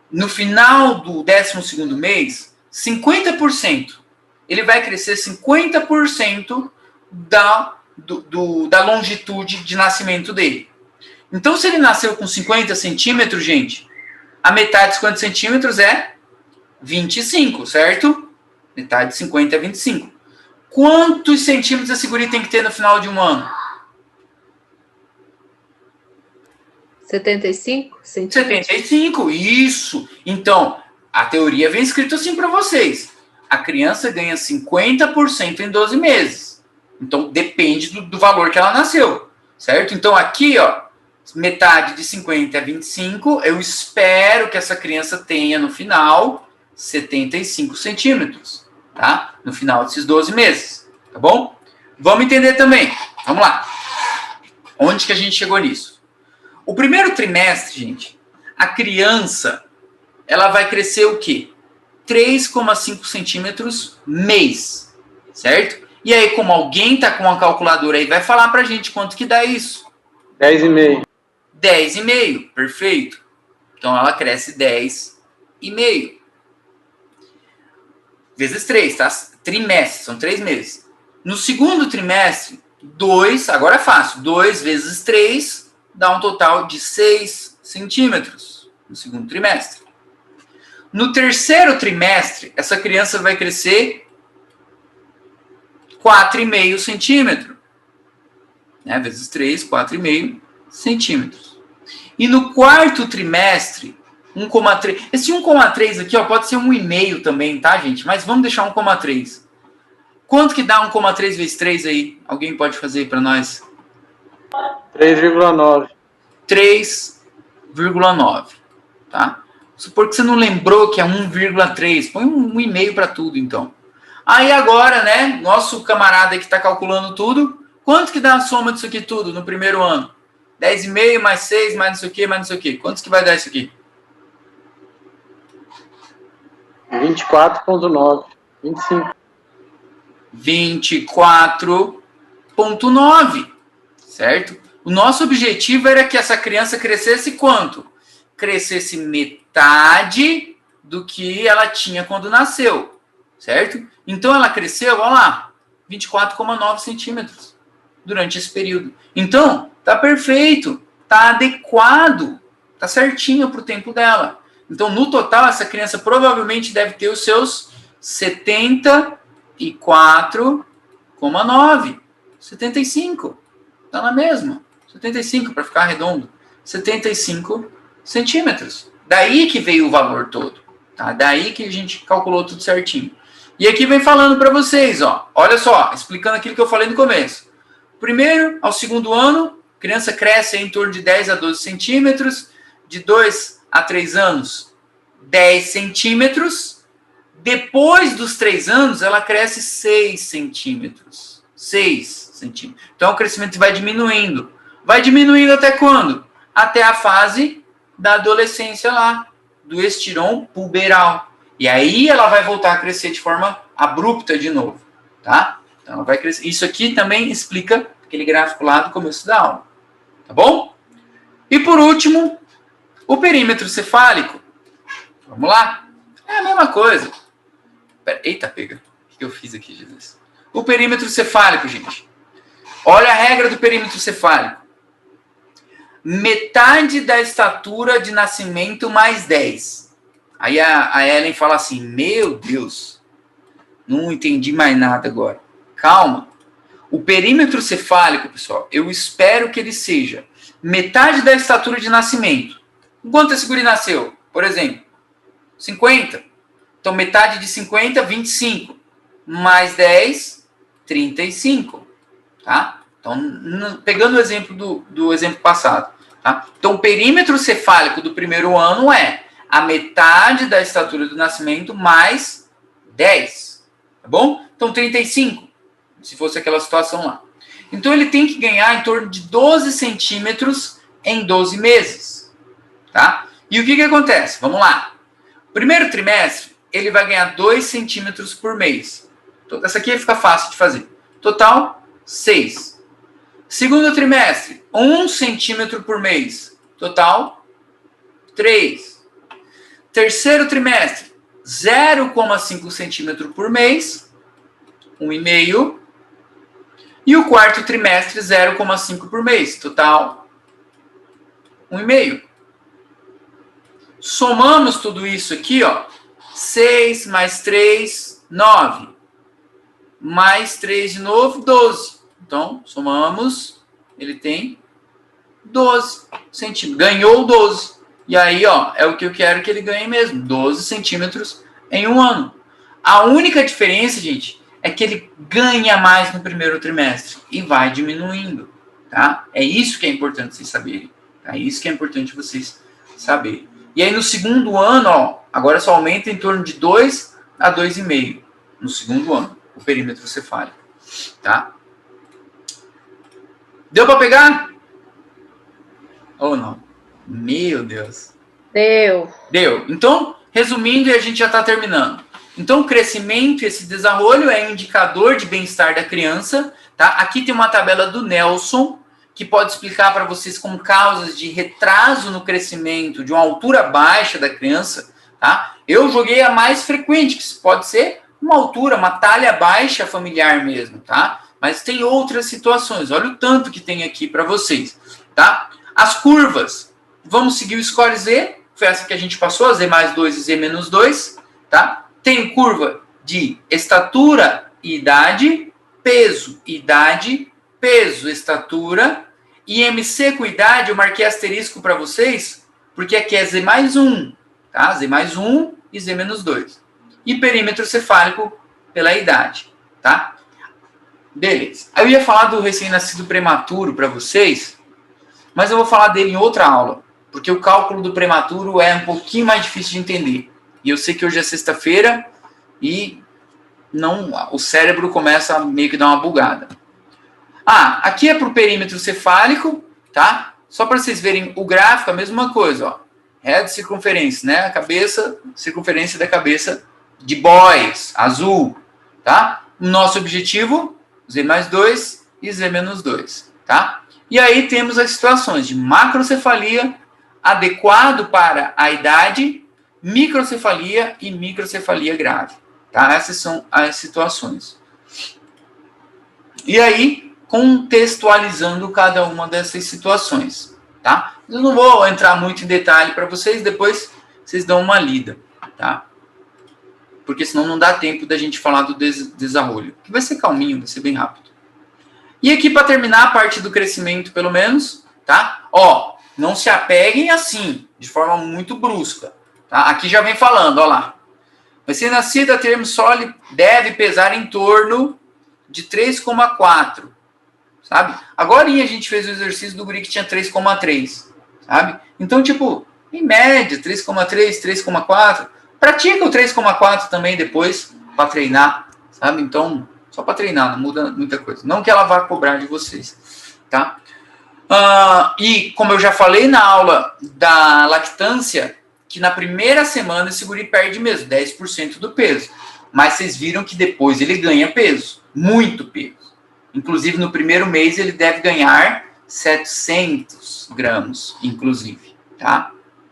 no final do 12º mês, 50%. Ele vai crescer 50% da longitude de nascimento dele. Então, se ele nasceu com 50 centímetros, gente, a metade de 50 centímetros é 25, certo? Metade de 50 é 25. Quantos centímetros esse guri tem que ter no final de um ano? 75 centímetros? 75, isso. Então, a teoria vem escrito assim para vocês. A criança ganha 50% em 12 meses. Então, depende do valor que ela nasceu, certo? Então, aqui, ó, metade de 50 é 25. Eu espero que essa criança tenha, no final, 75 centímetros, tá? No final desses 12 meses, tá bom? Vamos entender também. Vamos lá. Onde que a gente chegou nisso? O primeiro trimestre, gente, a criança, ela vai crescer o quê? 3,5 centímetros mês, certo? E aí, como alguém tá com uma calculadora aí, vai falar pra gente quanto que dá isso? 10,5. 10,5, perfeito. Então, ela cresce 10,5. Vezes 3, tá? Trimestre, são 3 meses. No segundo trimestre, 2, agora é fácil, 2 vezes 3 dá um total de 6 centímetros no segundo trimestre. No terceiro trimestre, essa criança vai crescer 4,5 centímetros. Né? Vezes 3, 4,5 centímetros. E no quarto trimestre, 1,3. Esse 1,3 aqui, ó, pode ser 1,5 também, tá, gente? Mas vamos deixar 1,3. Quanto que dá 1,3 vezes 3 aí? Alguém pode fazer para nós? 3,9. 3,9, tá? Supor que você não lembrou que é 1,3, põe 1,5 para tudo, então. Aí agora, né, nosso camarada que está calculando tudo, quanto que dá a soma disso aqui tudo no primeiro ano? 10,5 mais 6, mais não sei o quê, mais não sei o quê. Quantos que vai dar isso aqui? 24,9. 25. 24,9, certo? O nosso objetivo era que essa criança crescesse quanto? Crescesse metade do que ela tinha quando nasceu, certo? Então ela cresceu, olha lá, 24,9 centímetros durante esse período. Então, tá perfeito, tá adequado, tá certinho pro tempo dela. Então, no total, essa criança provavelmente deve ter os seus 74,9. 75. Tá na mesma. 75, para ficar redondo. 75 centímetros. Daí que veio o valor todo. Tá? Daí que a gente calculou tudo certinho. E aqui vem falando para vocês, ó. Olha só, explicando aquilo que eu falei no começo. Primeiro ao segundo ano, a criança cresce em torno de 10 a 12 centímetros. De 2 a 3 anos, 10 centímetros. Depois dos 3 anos, ela cresce 6 centímetros. 6 centímetros. Então, o crescimento vai diminuindo. Vai diminuindo até quando? Até a fase da adolescência lá, do estirão puberal. E aí ela vai voltar a crescer de forma abrupta de novo, tá? Então, ela vai crescer. Isso aqui também explica aquele gráfico lá do começo da aula. Tá bom? E por último, o perímetro cefálico. Vamos lá? É a mesma coisa. Eita, pega. O que eu fiz aqui, Jesus? O perímetro cefálico, gente. Olha a regra do perímetro cefálico. Metade da estatura de nascimento mais 10. Aí a Ellen fala assim, meu Deus, não entendi mais nada agora. Calma. O perímetro cefálico, pessoal, eu espero que ele seja metade da estatura de nascimento. Quanto esse guri nasceu? Por exemplo, 50. Então, metade de 50, 25. Mais 10, 35. Tá? Então, pegando o exemplo do exemplo passado. Tá? Então, o perímetro cefálico do primeiro ano é a metade da estatura do nascimento mais 10. Tá bom? Então, 35, se fosse aquela situação lá. Então, ele tem que ganhar em torno de 12 centímetros em 12 meses. Tá? E o que acontece? Vamos lá. Primeiro trimestre, ele vai ganhar 2 centímetros por mês. Então, essa aqui fica fácil de fazer. Total, 6. Segundo trimestre, 1 centímetro por mês. Total, 3. Terceiro trimestre, 0,5 centímetro por mês. 1,5. E o quarto trimestre, 0,5 por mês. Total, 1,5. Somamos tudo isso aqui, ó. 6 mais 3, 9. Mais 3 de novo, 12. Então, somamos, ele tem 12 centímetros. Ganhou 12. E aí, ó, é o que eu quero que ele ganhe mesmo. 12 centímetros em um ano. A única diferença, gente, é que ele ganha mais no primeiro trimestre e vai diminuindo, tá? É isso que é importante vocês saberem. É isso que é importante vocês saberem. E aí, no segundo ano, ó, agora só aumenta em torno de 2 a 2,5 no segundo ano, o perímetro cefálico, tá? Deu para pegar? Ou não? Meu Deus. Deu. Deu. Então, resumindo, e a gente já está terminando. Então, o crescimento e esse desarrollo é indicador de bem-estar da criança, tá? Aqui tem uma tabela do Nelson, que pode explicar para vocês como causas de retraso no crescimento, de uma altura baixa da criança, tá? Eu joguei a mais frequente, que pode ser uma altura, uma talha baixa familiar mesmo, tá? Mas tem outras situações. Olha o tanto que tem aqui para vocês, tá? As curvas. Vamos seguir o score Z. Foi essa que a gente passou, a Z mais 2 e Z menos 2, tá? Tem curva de estatura e idade, peso, idade, peso, estatura, IMC com idade, eu marquei asterisco para vocês, porque aqui é Z mais 1, tá? Z mais 1 e Z menos 2. E perímetro cefálico pela idade, tá? Beleza. Eu ia falar do recém-nascido prematuro para vocês, mas eu vou falar dele em outra aula, porque o cálculo do prematuro é um pouquinho mais difícil de entender. E eu sei que hoje é sexta-feira e não, o cérebro começa a meio que dar uma bugada. Aqui é para o perímetro cefálico, tá? Só para vocês verem o gráfico, a mesma coisa, ó. Head circunferência, né? A cabeça, circunferência da cabeça de boys, azul, tá? O nosso objetivo, Z mais 2 e Z menos 2, tá? E aí temos as situações de macrocefalia, adequado para a idade, microcefalia e microcefalia grave, tá? Essas são as situações. E aí, contextualizando cada uma dessas situações, tá? Eu não vou entrar muito em detalhe para vocês, depois vocês dão uma lida, tá? Porque senão não dá tempo da gente falar do desarrollo, que vai ser calminho, vai ser bem rápido. E aqui, para terminar a parte do crescimento, pelo menos, tá? Ó, não se apeguem assim, de forma muito brusca, tá? Aqui já vem falando, ó lá. Recém-nascido a termo sólido deve pesar em torno de 3,4, sabe? Agora a gente fez o exercício do guri que tinha 3,3, sabe? Então, tipo, em média, 3,3, 3,4. Pratica o 3,4 também depois para treinar, sabe? Então, só para treinar, não muda muita coisa. Não que ela vá cobrar de vocês, tá? E, como eu já falei na aula da lactância, que na primeira semana esse guri perde mesmo, 10% do peso. Mas vocês viram que depois ele ganha peso, muito peso. Inclusive, no primeiro mês, ele deve ganhar 700 gramas, inclusive, tá?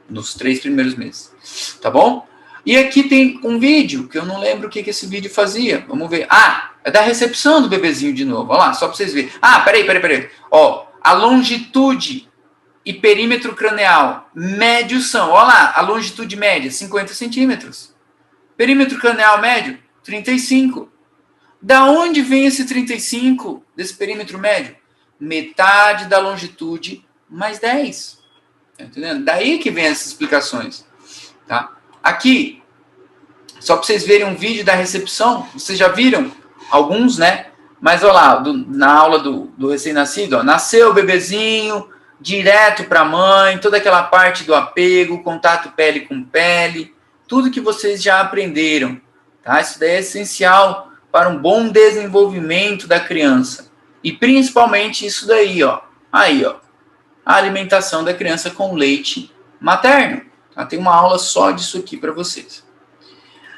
Nos 3 primeiros meses, tá bom? E aqui tem um vídeo, que eu não lembro o que esse vídeo fazia. Vamos ver. É da recepção do bebezinho de novo. Olha lá, só para vocês verem. Peraí. Ó, a longitude e perímetro craneal médio são, olha lá, a longitude média, 50 centímetros. Perímetro craneal médio, 35. Da onde vem esse 35 desse perímetro médio? Metade da longitude mais 10. Tá entendendo? Daí que vem essas explicações. Tá? Aqui, só para vocês verem um vídeo da recepção, vocês já viram alguns, né? Mas olha lá, na aula do recém-nascido, nasceu o bebezinho, direto para a mãe, toda aquela parte do apego, contato pele com pele, tudo que vocês já aprenderam, tá? Isso daí é essencial para um bom desenvolvimento da criança. E principalmente isso daí, ó. Aí, ó. A alimentação da criança com leite materno. Tá? Tem uma aula só disso aqui para vocês.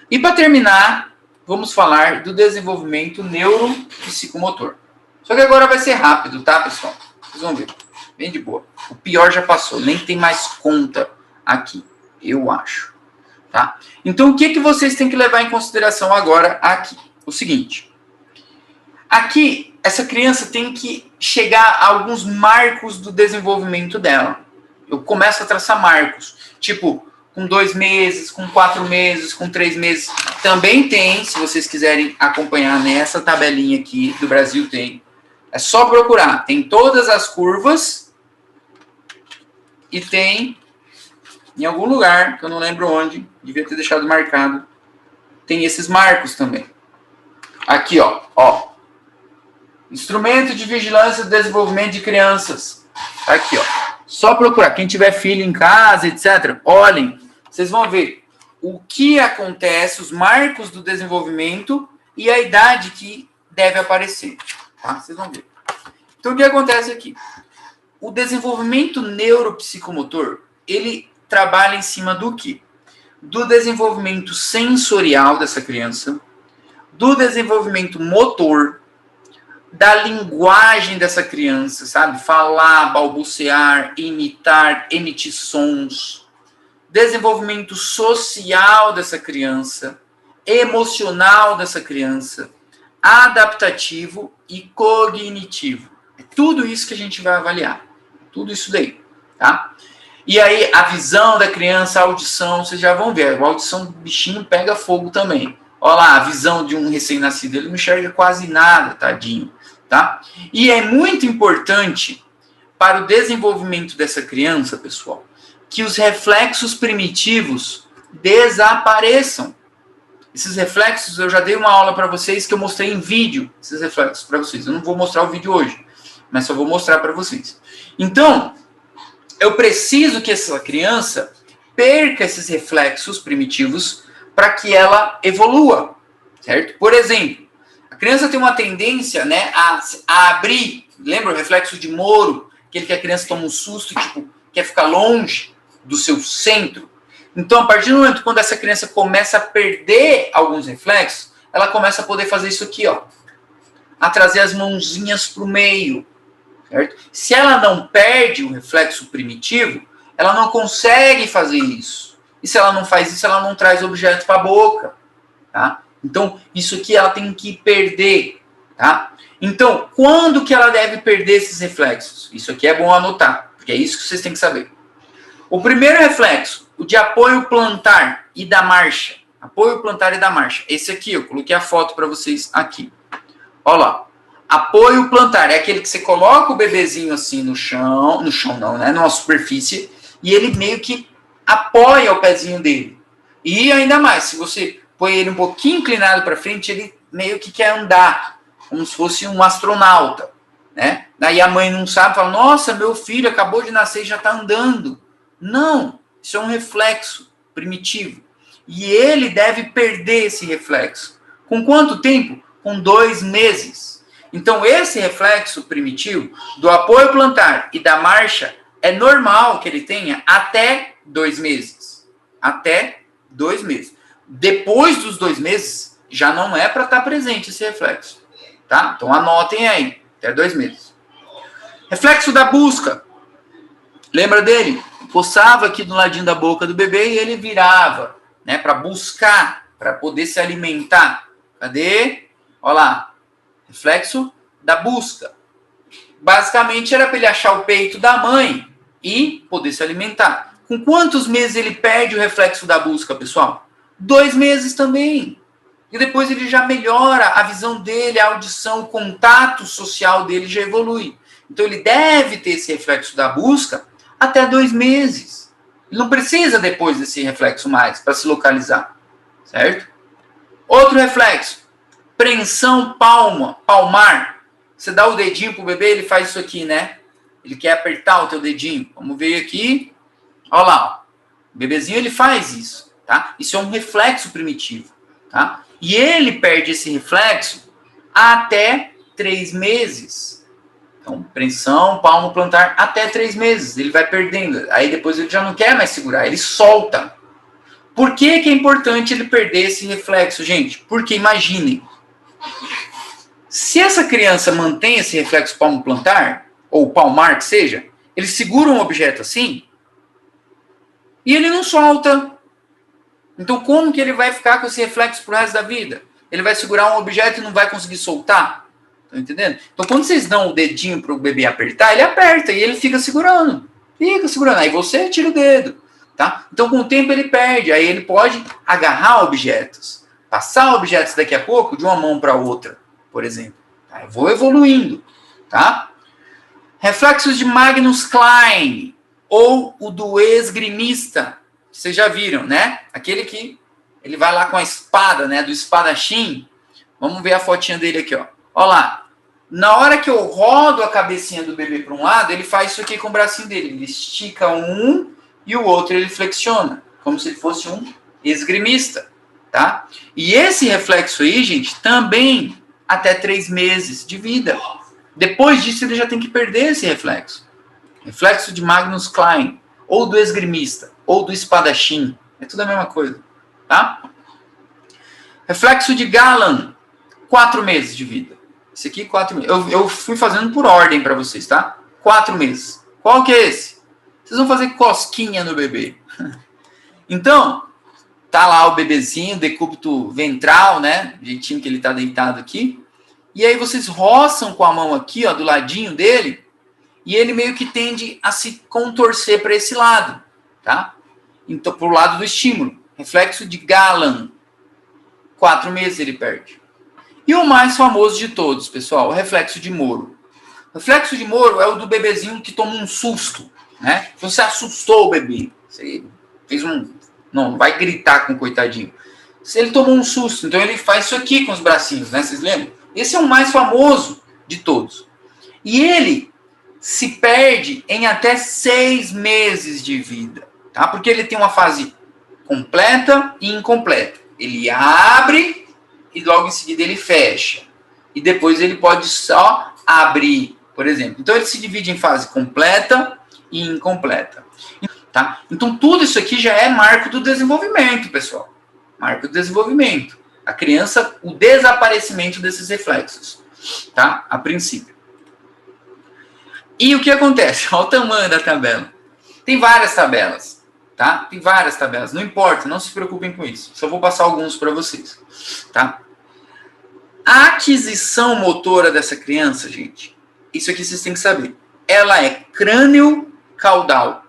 E para terminar, vamos falar do desenvolvimento neuropsicomotor. Só que agora vai ser rápido, tá, pessoal? Vocês vão ver. Bem de boa. O pior já passou. Nem tem mais conta aqui, eu acho. Tá? Então, o que vocês têm que levar em consideração agora aqui? O seguinte. Aqui, essa criança tem que chegar a alguns marcos do desenvolvimento dela. Eu começo a traçar marcos. Tipo, com 2 meses, com 4 meses, com 3 meses. Também tem, se vocês quiserem acompanhar nessa tabelinha aqui do Brasil, tem. É só procurar. Tem todas as curvas e tem, em algum lugar, que eu não lembro onde, devia ter deixado marcado, tem esses marcos também. Aqui, ó. Instrumento de vigilância do desenvolvimento de crianças. Aqui, ó. Só procurar. Quem tiver filho em casa, etc., olhem. Vocês vão ver o que acontece, os marcos do desenvolvimento e a idade que deve aparecer. Tá? Vocês vão ver. Então, o que acontece aqui? O desenvolvimento neuropsicomotor, ele trabalha em cima do quê? Do desenvolvimento sensorial dessa criança, do desenvolvimento motor, da linguagem dessa criança, sabe? Falar, balbuciar, imitar, emitir sons. Desenvolvimento social dessa criança, emocional dessa criança, adaptativo e cognitivo. É tudo isso que a gente vai avaliar. Tudo isso daí, tá? E aí, a visão da criança, a audição, vocês já vão ver. A audição do bichinho pega fogo também. Olha lá, a visão de um recém-nascido, ele não enxerga quase nada, tadinho. Tá? E é muito importante para o desenvolvimento dessa criança, pessoal, que os reflexos primitivos desapareçam. Esses reflexos, eu já dei uma aula para vocês que eu mostrei em vídeo, esses reflexos para vocês. Eu não vou mostrar o vídeo hoje, mas só vou mostrar para vocês. Então, eu preciso que essa criança perca esses reflexos primitivos para que ela evolua, certo? Por exemplo, a criança tem uma tendência, né, a abrir, lembra o reflexo de Moro, aquele que a criança toma um susto e tipo, quer ficar longe do seu centro. Então, a partir do momento quando essa criança começa a perder alguns reflexos, ela começa a poder fazer isso aqui, ó, a trazer as mãozinhas para o meio, certo? Se ela não perde o reflexo primitivo, ela não consegue fazer isso. E se ela não faz isso, ela não traz objeto para a boca, tá? Então, isso aqui ela tem que perder, tá? Então, quando que ela deve perder esses reflexos? Isso aqui é bom anotar, porque é isso que vocês têm que saber. O primeiro reflexo, o de apoio plantar e da marcha. Apoio plantar e da marcha. Esse aqui, eu coloquei a foto para vocês aqui. Olha lá. Apoio plantar é aquele que você coloca o bebezinho assim no chão não, né? Numa superfície, e ele meio que apoia o pezinho dele. E ainda mais, se você põe ele um pouquinho inclinado para frente, ele meio que quer andar, como se fosse um astronauta, né? Daí a mãe não sabe, fala, nossa, meu filho acabou de nascer e já está andando. Não, isso é um reflexo primitivo. E ele deve perder esse reflexo. Com quanto tempo? Com 2 meses. Então, esse reflexo primitivo do apoio plantar e da marcha é normal que ele tenha até 2 meses. Até 2 meses. Depois dos 2 meses, já não é para estar presente esse reflexo. Tá? Então, anotem aí. Até 2 meses. Reflexo da busca. Lembra dele? Coçava aqui do ladinho da boca do bebê e ele virava, né? Para buscar, para poder se alimentar. Cadê? Olha lá. Reflexo da busca. Basicamente, era para ele achar o peito da mãe e poder se alimentar. Com quantos meses ele perde o reflexo da busca, pessoal? 2 meses também. E depois ele já melhora a visão dele, a audição, o contato social dele já evolui. Então ele deve ter esse reflexo da busca até 2 meses. Ele não precisa depois desse reflexo mais para se localizar. Certo? Outro reflexo. Preensão palmar. Você dá o dedinho pro bebê, ele faz isso aqui, né? Ele quer apertar o teu dedinho. Vamos ver aqui. Olha lá. O bebezinho, ele faz isso, tá? Isso é um reflexo primitivo, tá? E ele perde esse reflexo até 3 meses. Então, pressão, palmo plantar, até 3 meses. Ele vai perdendo. Aí depois ele já não quer mais segurar, ele solta. Por que que é importante ele perder esse reflexo, gente? Porque imaginem, se essa criança mantém esse reflexo palmo plantar, ou palmar que seja, ele segura um objeto assim, e ele não solta. Então como que ele vai ficar com esse reflexo pro resto da vida? Ele vai segurar um objeto e não vai conseguir soltar? Estão entendendo? Então quando vocês dão o dedinho pro bebê apertar, ele aperta e ele fica segurando. Fica segurando. Aí você tira o dedo. Tá? Então com o tempo ele perde. Aí ele pode agarrar objetos. Passar objetos daqui a pouco de uma mão para outra, por exemplo. Tá? Eu vou evoluindo. Tá? Reflexos de Magnus Klein. Ou o do esgrimista. Vocês já viram, né? Aquele que ele vai lá com a espada, né? Do espadachim. Vamos ver a fotinha dele aqui, ó. Olha lá. Na hora que eu rodo a cabecinha do bebê para um lado, ele faz isso aqui com o bracinho dele. Ele estica um e o outro ele flexiona. Como se ele fosse um esgrimista, tá? E esse reflexo aí, gente, também até 3 meses de vida. Depois disso, ele já tem que perder esse reflexo. Reflexo de Magnus Klein, ou do esgrimista, ou do espadachim. É tudo a mesma coisa, tá? Reflexo de Gallen, 4 meses de vida. Esse aqui, 4 meses. Eu fui fazendo por ordem para vocês, tá? 4 meses. Qual que é esse? Vocês vão fazer cosquinha no bebê. Então, tá lá o bebezinho, decúbito ventral, né? Do jeitinho que ele tá deitado aqui. E aí vocês roçam com a mão aqui, ó, do ladinho dele. E ele meio que tende a se contorcer para esse lado, tá? Então, pro lado do estímulo. Reflexo de Gallen. 4 meses ele perde. E o mais famoso de todos, pessoal, o reflexo de Moro. O reflexo de Moro é o do bebezinho que toma um susto, né? Você assustou o bebê. Você fez um... Não vai gritar com o coitadinho. Se ele tomou um susto, então ele faz isso aqui com os bracinhos, né? Vocês lembram? Esse é o mais famoso de todos. E ele se perde em até 6 meses de vida, tá? Porque ele tem uma fase completa e incompleta. Ele abre e logo em seguida ele fecha. E depois ele pode só abrir, por exemplo. Então ele se divide em fase completa e incompleta. Tá? Então tudo isso aqui já é marco do desenvolvimento, pessoal. Marco do desenvolvimento. A criança, o desaparecimento desses reflexos, tá? A princípio. E o que acontece? Olha o tamanho da tabela. Tem várias tabelas, tá? Tem várias tabelas. Não importa, não se preocupem com isso. Só vou passar alguns para vocês, tá? A aquisição motora dessa criança, gente, isso aqui vocês têm que saber. Ela é crânio-caudal.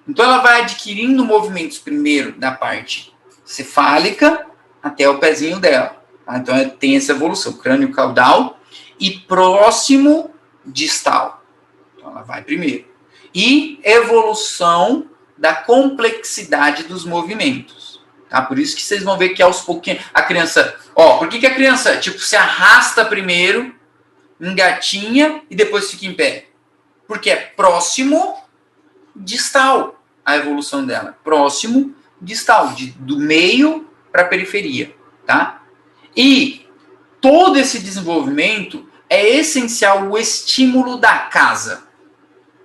Então ela vai adquirindo movimentos primeiro da parte cefálica até o pezinho dela. Tá? Então tem essa evolução, crânio-caudal e próximo distal. Então ela vai primeiro. E evolução da complexidade dos movimentos. Tá? Por isso que vocês vão ver que aos pouquinhos a criança... Ó, por que a criança tipo, se arrasta primeiro, engatinha e depois fica em pé? Porque é próximo distal a evolução dela. Próximo distal, do meio para a periferia. Tá? E todo esse desenvolvimento é essencial o estímulo da casa.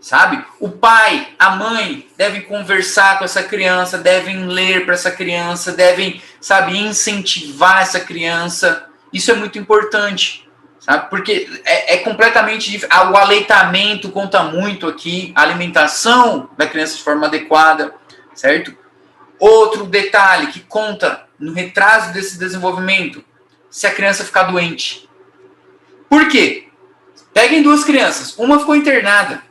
Sabe? O pai, a mãe devem conversar com essa criança, devem ler para essa criança, devem, sabe, incentivar essa criança. Isso é muito importante, sabe? Porque é completamente diferente. O aleitamento conta muito aqui, a alimentação da criança de forma adequada, certo? Outro detalhe que conta no retraso desse desenvolvimento, se a criança ficar doente. Por quê? Peguem 2 crianças, uma ficou internada,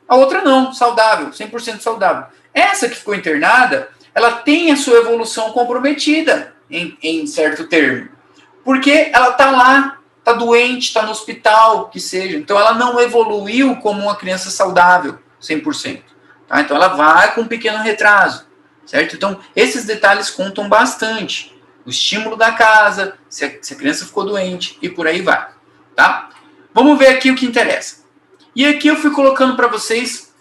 a outra não, saudável, 100% saudável. Essa que ficou internada, ela tem a sua evolução comprometida, em certo termo. Porque ela está lá, está doente, está no hospital, que seja. Então ela não evoluiu como uma criança saudável, 100%. Tá? Então ela vai com um pequeno retraso, certo? Então esses detalhes contam bastante. O estímulo da casa, se a criança ficou doente e por aí vai. Tá? Vamos ver aqui o que interessa. E aqui eu fui colocando para vocês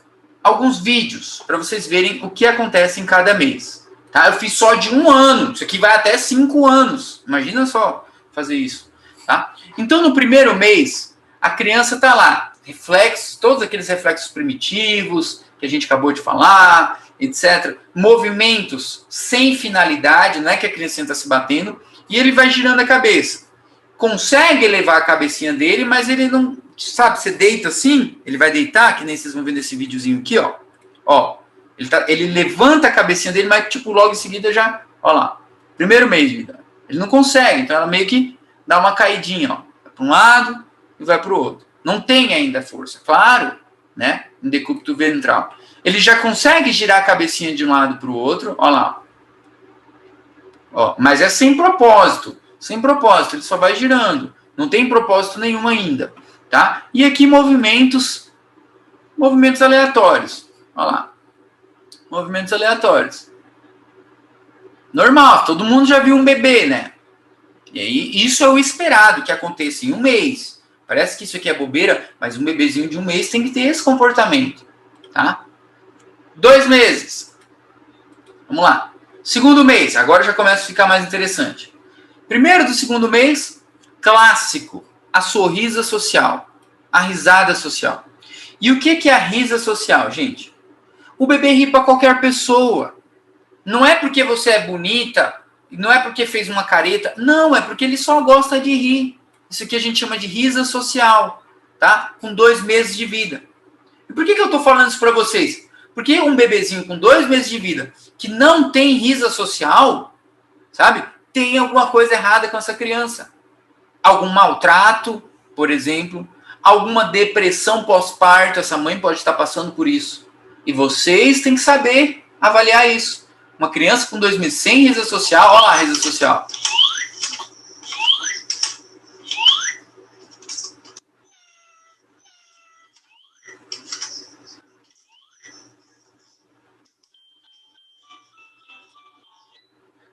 alguns vídeos, para vocês verem o que acontece em cada mês. Tá? Eu fiz só de 1 ano, isso aqui vai até 5 anos. Imagina só fazer isso. Tá? Então, no primeiro mês, a criança está lá, reflexos, todos aqueles reflexos primitivos que a gente acabou de falar, etc. Movimentos sem finalidade, não é que a criança está se batendo, e ele vai girando a cabeça. Consegue elevar a cabecinha dele, mas ele não, sabe, você deita assim, ele vai deitar, que nem vocês vão ver nesse videozinho aqui, ó. Ó, ele levanta a cabecinha dele, mas tipo, logo em seguida já, ó lá, primeiro mês de vida. Ele não consegue, então ela meio que dá uma caidinha, ó. Vai para um lado e vai para o outro. Não tem ainda força, claro, né? No decúbito ventral. Ele já consegue girar a cabecinha de um lado para o outro, ó lá. Ó, mas é sem propósito. Sem propósito, ele só vai girando. Não tem propósito nenhum ainda. Tá? E aqui movimentos aleatórios. Olha lá. Movimentos aleatórios. Normal, todo mundo já viu um bebê, né? E aí, isso é o esperado que aconteça em 1 mês. Parece que isso aqui é bobeira, mas um bebezinho de 1 mês tem que ter esse comportamento. Tá? 2 meses. Vamos lá. Segundo mês, agora já começa a ficar mais interessante. Primeiro do segundo mês, clássico, a sorrisa social, a risada social. E o que é a risa social, gente? O bebê ri para qualquer pessoa. Não é porque você é bonita, não é porque fez uma careta, não, é porque ele só gosta de rir. Isso aqui a gente chama de risa social, tá? Com 2 meses de vida. E por que eu estou falando isso para vocês? Porque um bebezinho com 2 meses de vida que não tem risa social, sabe? Tem alguma coisa errada com essa criança. Algum maltrato, por exemplo, alguma depressão pós-parto, essa mãe pode estar passando por isso. E vocês têm que saber avaliar isso. Uma criança com 2 meses sem risa social, olha lá a risa social.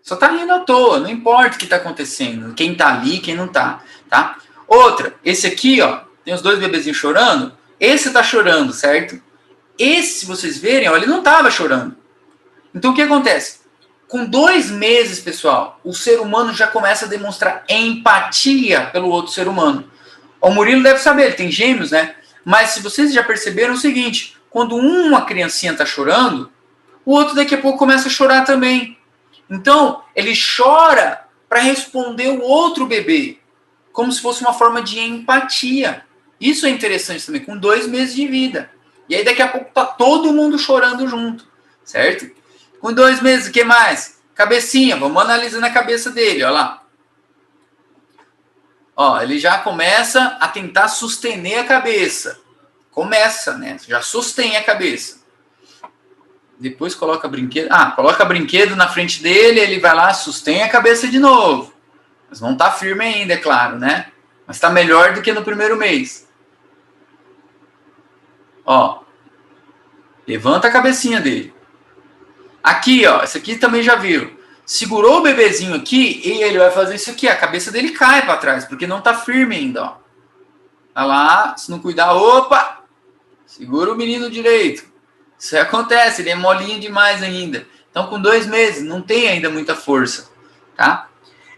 Só tá rindo à toa, não importa o que tá acontecendo, quem tá ali, quem não tá, tá? Outra, esse aqui, ó, tem os 2 bebezinhos chorando, esse tá chorando, certo? Esse, se vocês verem, ó, ele não tava chorando. Então, o que acontece? Com 2 meses, pessoal, o ser humano já começa a demonstrar empatia pelo outro ser humano. O Murilo deve saber, ele tem gêmeos, né? Mas se vocês já perceberam o seguinte, quando uma criancinha tá chorando, o outro daqui a pouco começa a chorar também. Então, ele chora para responder o outro bebê, como se fosse uma forma de empatia. Isso é interessante também, com 2 meses de vida. E aí, daqui a pouco, tá todo mundo chorando junto, certo? Com 2 meses, o que mais? Cabecinha, vamos analisando a cabeça dele, olha lá. Ó, ele já começa a tentar suster a cabeça. Começa, né? Já sustém a cabeça. Depois coloca brinquedo. Ah, coloca brinquedo na frente dele, ele vai lá, sustém a cabeça de novo. Mas não tá firme ainda, é claro, né? Mas tá melhor do que no primeiro mês. Ó. Levanta a cabecinha dele. Aqui, ó. Esse aqui também já viram. Segurou o bebezinho aqui e ele vai fazer isso aqui. A cabeça dele cai para trás, porque não tá firme ainda, ó. Tá lá, se não cuidar, opa! Segura o menino direito. Isso acontece, ele é molinho demais ainda. Então, com 2 meses, não tem ainda muita força, tá?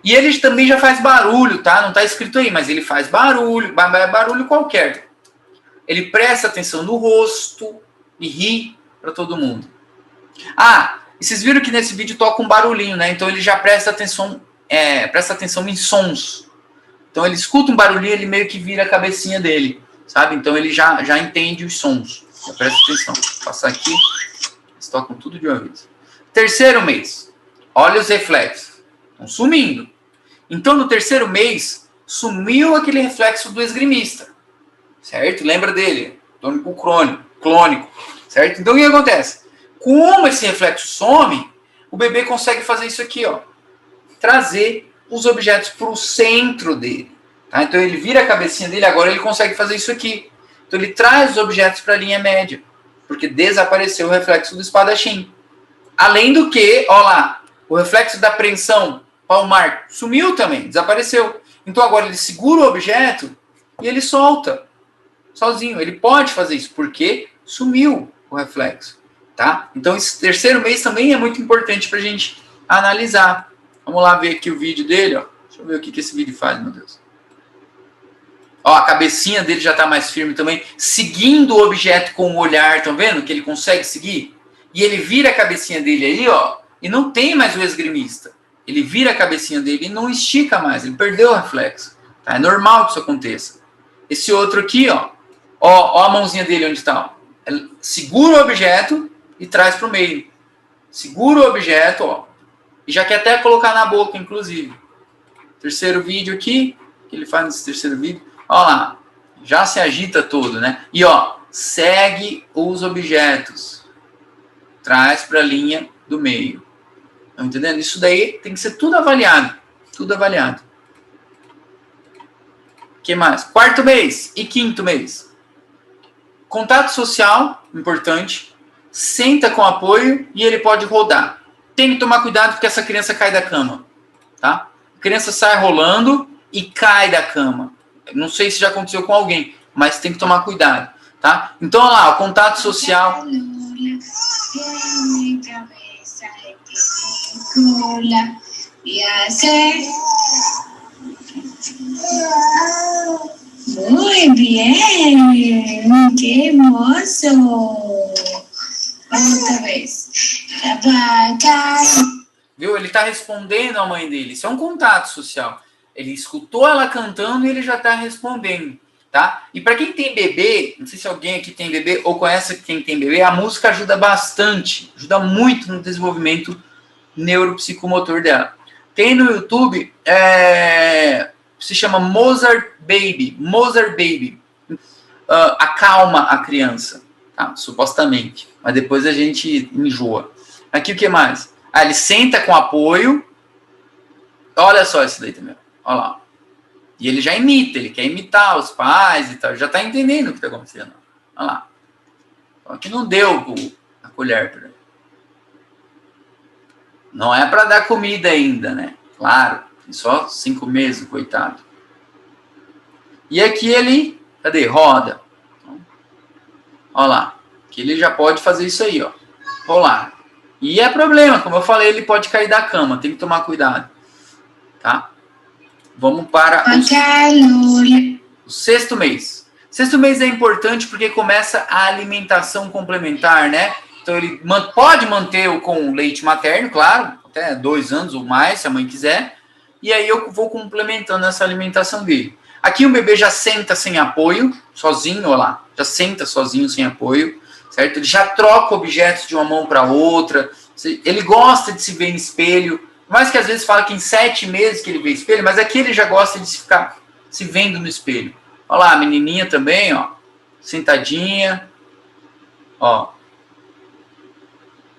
E ele também já faz barulho, tá? Não tá escrito aí, mas ele faz barulho, barulho qualquer. Ele presta atenção no rosto e ri para todo mundo. Ah, e vocês viram que nesse vídeo toca um barulhinho, né? Então, ele já presta atenção em sons. Então, ele escuta um barulhinho, ele meio que vira a cabecinha dele, sabe? Então, ele já entende os sons. Presta atenção. Vou passar aqui. Eles tocam tudo de uma vez. Terceiro mês. Olha os reflexos. Estão sumindo. Então, no terceiro mês, sumiu aquele reflexo do esgrimista. Certo? Lembra dele? Tônico clônico. Certo? Então, o que acontece? Como esse reflexo some, o bebê consegue fazer isso aqui, ó. Trazer os objetos para o centro dele. Tá? Então, ele vira a cabecinha dele, agora ele consegue fazer isso aqui. Então, ele traz os objetos para a linha média, porque desapareceu o reflexo do espadachim. Além do que, ó lá, o reflexo da apreensão palmar sumiu também, desapareceu. Então, agora ele segura o objeto e ele solta. sozinho. Ele pode fazer isso, porque sumiu o reflexo, tá? Então, esse terceiro mês também é muito importante para a gente analisar. Vamos lá ver aqui o vídeo dele, ó. Deixa eu ver o que esse vídeo faz, meu Deus. Ó, a cabecinha dele já está mais firme também, seguindo o objeto com o olhar, estão vendo? Que ele consegue seguir. E ele vira a cabecinha dele aí, ó, e não tem mais o esgrimista. Ele vira a cabecinha dele e não estica mais, ele perdeu o reflexo. Tá? É normal que isso aconteça. Esse outro aqui, ó a mãozinha dele onde está. Ele segura o objeto e traz para o meio. Segura o objeto, ó, e já quer até colocar na boca, inclusive. Terceiro vídeo aqui, que ele faz nesse terceiro vídeo. Olha lá, já se agita todo, né? E ó, segue os objetos. Traz para a linha do meio. Estão entendendo? Isso daí tem que ser tudo avaliado. Tudo avaliado. O que mais? Quarto mês e quinto mês. Contato social, importante. Senta com apoio e ele pode rodar. Tem que tomar cuidado porque essa criança cai da cama. Tá? A criança sai rolando e cai da cama. Não sei se já aconteceu com alguém, mas tem que tomar cuidado. Tá? Então, olha lá, o contato social. Muy bien, qué hermoso. Outra vez. Viu? Ele está respondendo à mãe dele. Isso é um contato social. Ele escutou ela cantando e ele já está respondendo. Tá? E para quem tem bebê, não sei se alguém aqui tem bebê ou conhece quem tem bebê, a música ajuda bastante, ajuda muito no desenvolvimento neuropsicomotor dela. Tem no YouTube, se chama Mozart Baby, acalma a criança, tá? Supostamente, mas depois a gente enjoa. Aqui o que mais? Ele senta com apoio, olha só isso daí também, olha lá. E ele já imita, ele quer imitar os pais e tal. Já está entendendo o que está acontecendo. Olha lá. Só que não deu a colher para ele. Não é para dar comida ainda, né? Claro. Tem só 5 meses, coitado. E aqui ele... Cadê? Roda. Olha lá. Aqui ele já pode fazer isso aí, ó. Rolar. E é problema. Como eu falei, ele pode cair da cama. Tem que tomar cuidado. Tá? Vamos para o sexto mês. Sexto mês é importante porque começa a alimentação complementar, né? Então ele pode manter com leite materno, claro, até 2 anos ou mais, se a mãe quiser. E aí eu vou complementando essa alimentação dele. Aqui o bebê já senta sem apoio, sozinho, olha lá. Já senta sozinho, sem apoio, certo? Ele já troca objetos de uma mão para outra. Ele gosta de se ver em espelho. Mas que às vezes fala que em 7 meses que ele vê espelho, mas aqui ele já gosta de ficar se vendo no espelho. Olha lá, a menininha também, ó, sentadinha, ó,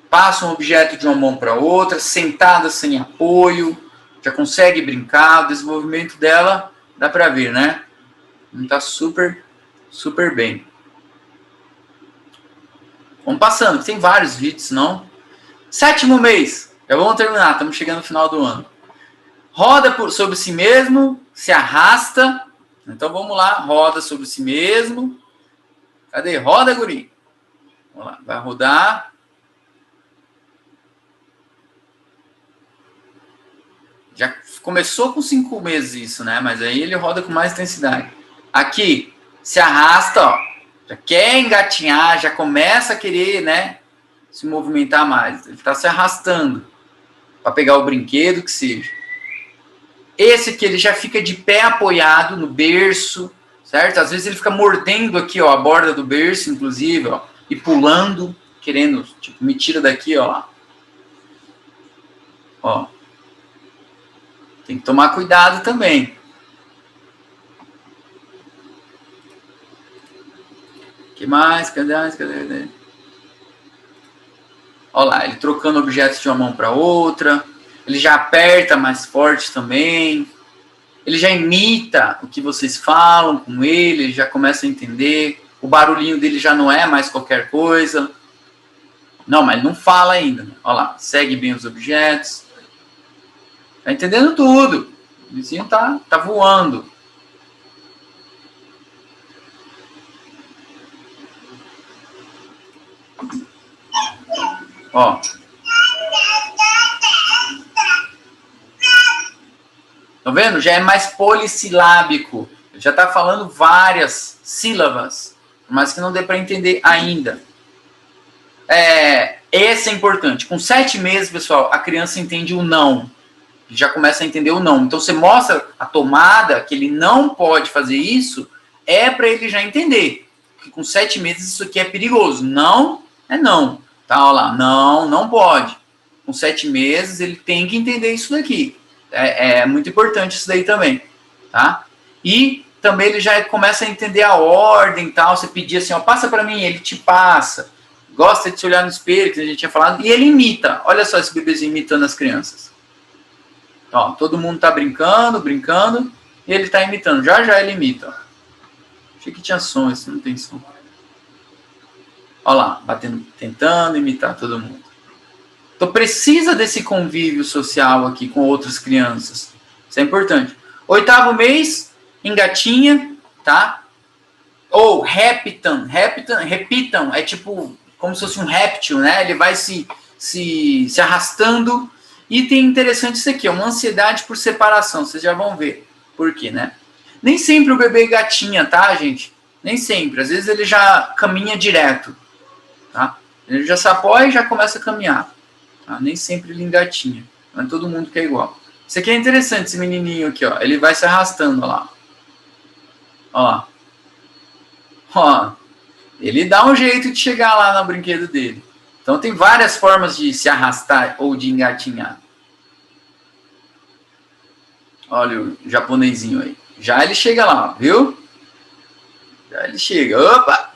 passa um objeto de uma mão para outra, sentada sem apoio, já consegue brincar, o desenvolvimento dela dá para ver, né? Tá super, super bem. Vamos passando, tem vários vídeos, não? 7º mês. Já vamos terminar, estamos chegando no final do ano. Roda sobre si mesmo, se arrasta. Então vamos lá, roda sobre si mesmo. Cadê? Roda, guri. Vamos lá, vai rodar. Já começou com 5 meses isso, né? Mas aí ele roda com mais intensidade. Aqui, se arrasta, ó. Já quer engatinhar, já começa a querer, né? Se movimentar mais. Ele está se arrastando para pegar o brinquedo, que seja. Esse aqui, ele já fica de pé apoiado no berço, certo? Às vezes ele fica mordendo aqui, ó, a borda do berço, inclusive, ó, e pulando, querendo, tipo, me tira daqui, ó. Ó. Tem que tomar cuidado também. O que mais? Cadê? Olha lá, ele trocando objetos de uma mão para outra. Ele já aperta mais forte também. Ele já imita o que vocês falam com ele já começa a entender. O barulhinho dele já não é mais qualquer coisa. Não, mas ele não fala ainda. Né? Olha lá, segue bem os objetos. Tá entendendo tudo. O vizinho tá voando. Ó. Tá vendo? Já é mais polissilábico. Já está falando várias sílabas, mas que não dê para entender ainda. Esse é importante. Com 7 meses, pessoal, a criança entende o não. Já começa a entender o não. Então, você mostra a tomada, que ele não pode fazer isso, é para ele já entender. Que com 7 meses isso aqui é perigoso. Não é não. Tá, olha lá. Não, não pode. Com 7 meses, ele tem que entender isso daqui. É muito importante isso daí também. Tá? E também ele já começa a entender a ordem e tal. Você pedir assim, ó, passa para mim, ele te passa. Gosta de se olhar no espelho, que a gente tinha falado. E ele imita. Olha só esse bebezinho imitando as crianças. Ó, todo mundo tá brincando, e ele tá imitando. Já ele imita. Ó. Achei que tinha som, esse não tem som. Olha lá, batendo, tentando imitar todo mundo. Então precisa desse convívio social aqui com outras crianças. Isso é importante. 8º mês, engatinha, tá? Ou repitam, é tipo como se fosse um réptil, né? Ele vai se arrastando. Item interessante isso aqui, uma ansiedade por separação. Vocês já vão ver por quê, né? Nem sempre o bebê gatinha, tá, gente? Nem sempre. Às vezes ele já caminha direto, tá? Ele já se apoia e já começa a caminhar. Tá? Nem sempre ele engatinha. Não é todo mundo que é igual. Isso aqui é interessante, esse menininho aqui, ó. Ele vai se arrastando, ó lá. Ó. Ó. Ele dá um jeito de chegar lá no brinquedo dele. Então tem várias formas de se arrastar ou de engatinhar. Olha o japonesinho aí. Já ele chega lá, viu? Já ele chega. Opa!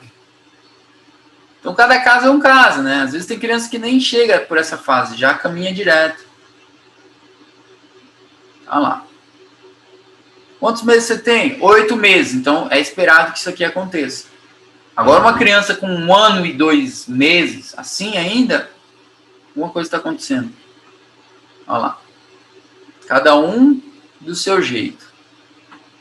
Então cada caso é um caso, né? Às vezes tem criança que nem chega por essa fase, já caminha direto. Olha lá. Quantos meses você tem? 8 meses. Então é esperado que isso aqui aconteça. Agora uma criança com 1 ano e 2 meses, assim ainda, alguma coisa está acontecendo. Olha lá. Cada um do seu jeito.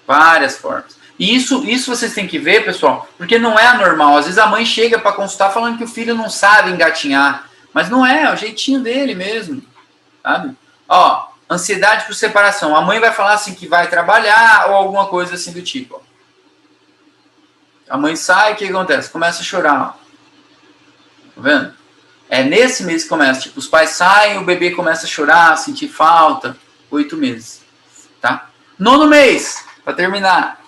Várias formas. E isso vocês têm que ver, pessoal, porque não é anormal. Às vezes a mãe chega para consultar falando que o filho não sabe engatinhar. Mas não é o jeitinho dele mesmo. Sabe? Ó, ansiedade por separação. A mãe vai falar assim que vai trabalhar ou alguma coisa assim do tipo. Ó. A mãe sai, o que acontece? Começa a chorar. Tá vendo? É nesse mês que começa. Tipo, os pais saem, o bebê começa a chorar, sentir falta. 8 meses. Tá? 9º mês, para terminar.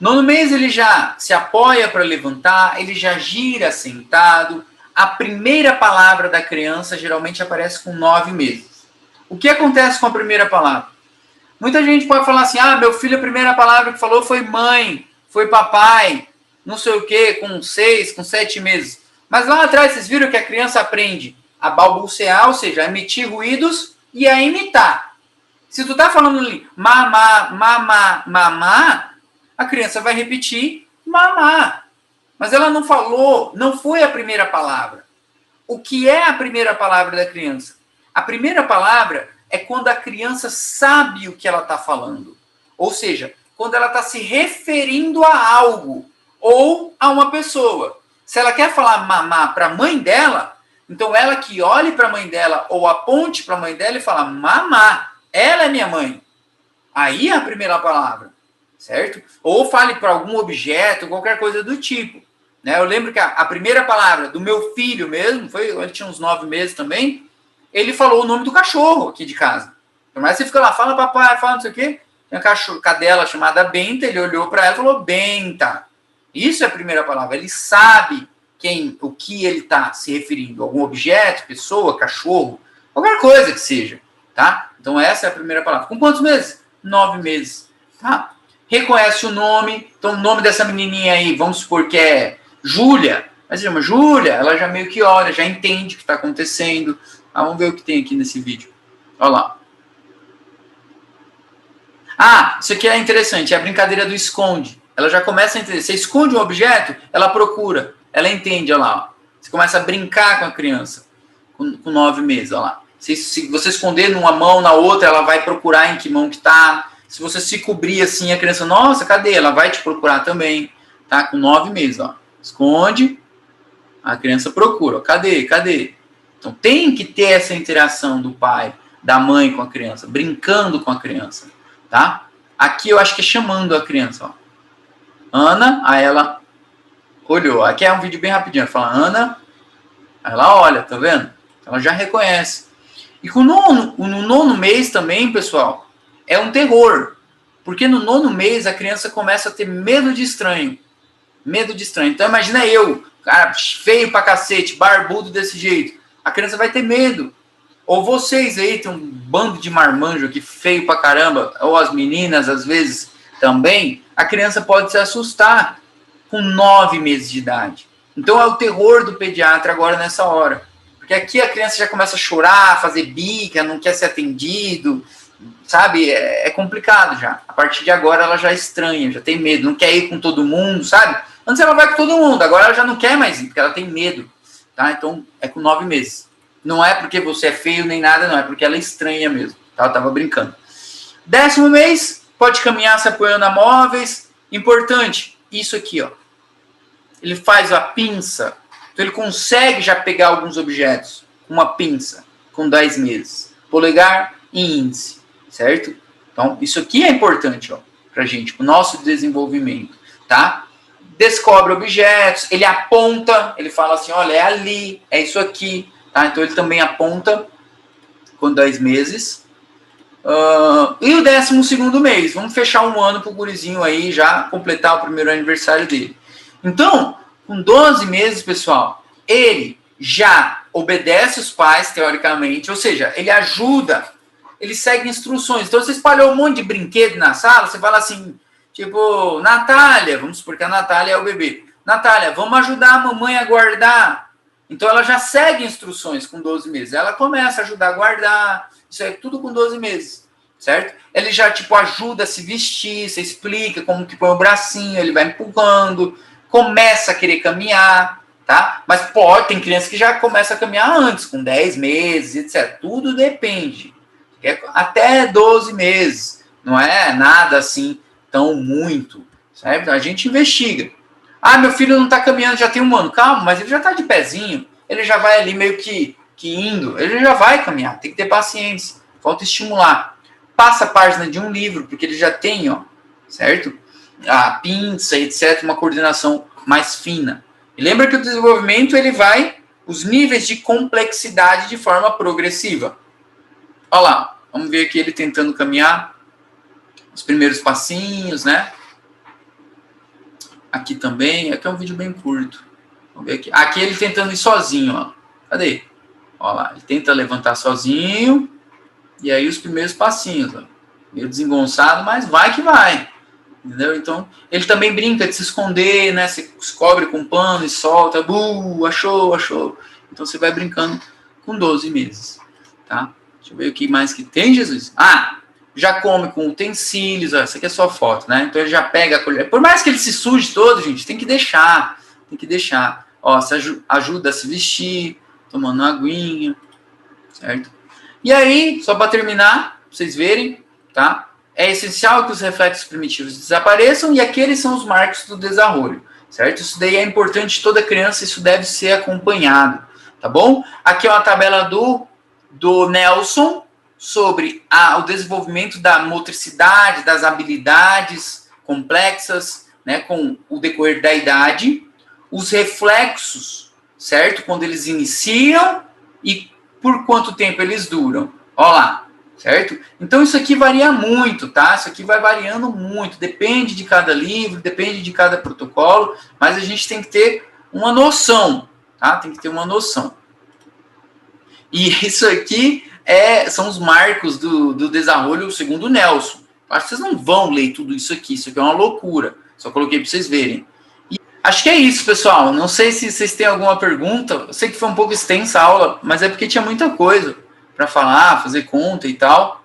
9º mês ele já se apoia para levantar, ele já gira sentado. A primeira palavra da criança geralmente aparece com 9 meses. O que acontece com a primeira palavra? Muita gente pode falar assim, meu filho, a primeira palavra que falou foi mãe, foi papai, não sei o que, com 6, com 7 meses. Mas lá atrás vocês viram que a criança aprende a balbuciar, ou seja, a emitir ruídos e a imitar. Se tu tá falando ali, mamá, mamá, mamá, a criança vai repetir mamá. Mas ela não falou, não foi a primeira palavra. O que é a primeira palavra da criança? A primeira palavra é quando a criança sabe o que ela está falando. Ou seja, quando ela está se referindo a algo ou a uma pessoa. Se ela quer falar mamá para a mãe dela, então ela que olhe para a mãe dela ou aponte para a mãe dela e fala mamá, ela é minha mãe. Aí é a primeira palavra, certo? Ou fale para algum objeto, qualquer coisa do tipo. Né? Eu lembro que a primeira palavra do meu filho mesmo, ele tinha uns 9 meses também, ele falou o nome do cachorro aqui de casa. Mas você fica lá, fala papai, fala não sei o quê. Tem uma cadela chamada Benta, ele olhou para ela e falou Benta. Isso é a primeira palavra. Ele sabe o que ele está se referindo. Algum objeto, pessoa, cachorro, qualquer coisa que seja. Tá? Então essa é a primeira palavra. Com quantos meses? 9 meses. Tá? Reconhece o nome. Então o nome dessa menininha aí, vamos supor que é Júlia. Mas se chama Júlia, ela já meio que olha, já entende o que está acontecendo. Vamos ver o que tem aqui nesse vídeo. Olha lá. Isso aqui é interessante. É a brincadeira do esconde. Ela já começa a entender. Você esconde um objeto, ela procura. Ela entende, olha lá. Ó. Você começa a brincar com a criança. Com 9 meses, olha lá. Se você esconder numa mão, na outra, ela vai procurar em que mão que tá. Se você se cobrir assim, a criança, nossa, cadê? Ela vai te procurar também. Tá? Com 9 meses, ó. Esconde. A criança procura. Ó. Cadê? Então tem que ter essa interação do pai, da mãe com a criança, brincando com a criança, tá? Aqui eu acho que é chamando a criança, ó. Ana, aí ela olhou. Aqui é um vídeo bem rapidinho, ela fala Ana, aí ela olha, tá vendo? Ela já reconhece. E no nono mês também, pessoal, é um terror. Porque no nono mês a criança começa a ter medo de estranho. Medo de estranho. Então imagina eu, cara feio pra cacete, barbudo desse jeito. A criança vai ter medo. Ou vocês aí, tem um bando de marmanjo aqui feio pra caramba, ou as meninas às vezes também, a criança pode se assustar com 9 meses de idade. Então é o terror do pediatra agora nessa hora. Porque aqui a criança já começa a chorar, fazer bica, não quer ser atendido, sabe? É complicado já. A partir de agora ela já estranha, já tem medo, não quer ir com todo mundo, sabe? Antes ela vai com todo mundo, agora ela já não quer mais ir, porque ela tem medo, tá? Então é com 9 meses. Não é porque você é feio nem nada, não, é porque ela é estranha mesmo, tá? Ela tava brincando. 10º mês, pode caminhar se apoiando a móveis. Importante, isso aqui, ó. Ele faz a pinça. Então ele consegue já pegar alguns objetos com uma pinça, com 10 meses. Polegar e índice, certo? Então isso aqui é importante, ó, pra gente, pro nosso desenvolvimento, tá? Descobre objetos, ele aponta, ele fala assim, olha, é ali, é isso aqui, tá? Então ele também aponta com 10 meses. E o 12º mês, vamos fechar um ano pro gurizinho aí, já completar o primeiro aniversário dele. Então, com 12 meses, pessoal, ele já obedece os pais, teoricamente, ou seja, ele ajuda, ele segue instruções. Então, você espalhou um monte de brinquedo na sala, você fala assim, tipo, Natália, vamos supor que a Natália é o bebê. Natália, vamos ajudar a mamãe a guardar. Então, ela já segue instruções com 12 meses. Ela começa a ajudar a guardar, isso é tudo com 12 meses, certo? Ele já, tipo, ajuda a se vestir, você explica como que põe o bracinho, ele vai empurrando, começa a querer caminhar, tá? Mas tem criança que já começa a caminhar antes, com 10 meses, etc. Tudo depende. Até 12 meses. Não é nada assim tão muito, certo? A gente investiga. Ah, meu filho não está caminhando, já tem um ano. Calma, mas ele já está de pezinho. Ele já vai ali meio que indo. Ele já vai caminhar. Tem que ter paciência. Falta estimular. Passa a página de um livro, porque ele já tem, ó, certo? A pinça, etc., uma coordenação mais fina. E lembra que o desenvolvimento, ele vai, os níveis de complexidade de forma progressiva. Olha lá, vamos ver aqui ele tentando caminhar, os primeiros passinhos, né? Aqui também, aqui é um vídeo bem curto. Vamos ver aqui. Aqui ele tentando ir sozinho, ó. Cadê? Olha lá, ele tenta levantar sozinho, e aí os primeiros passinhos, ó. Meio desengonçado, mas vai que vai. Entendeu? Então, ele também brinca de se esconder, né? Se cobre com pano e solta, achou. Então, você vai brincando com 12 meses, tá? Deixa eu ver o que mais que tem, Jesus. Já come com utensílios, ó, essa aqui é só foto, né? Então, ele já pega a colher. Por mais que ele se suje todo, gente, tem que deixar. Ó, ajuda a se vestir, tomando uma aguinha, certo? E aí, só para terminar, pra vocês verem, tá? É essencial que os reflexos primitivos desapareçam e aqueles são os marcos do desarrollo, certo? Isso daí é importante, toda criança, isso deve ser acompanhado, tá bom? Aqui é uma tabela do Nelson sobre o desenvolvimento da motricidade, das habilidades complexas, né, com o decorrer da idade, os reflexos, certo? Quando eles iniciam e por quanto tempo eles duram. Olha lá. Certo? Então isso aqui varia muito, tá? Isso aqui vai variando muito, depende de cada livro, depende de cada protocolo, mas a gente tem que ter uma noção, tá? Tem que ter uma noção. E isso aqui são os marcos do desarrollo segundo o Nelson. Acho que vocês não vão ler tudo isso aqui é uma loucura, só coloquei para vocês verem. E acho que é isso, pessoal. Não sei se vocês têm alguma pergunta, eu sei que foi um pouco extensa a aula, mas é porque tinha muita coisa para falar, fazer conta e tal.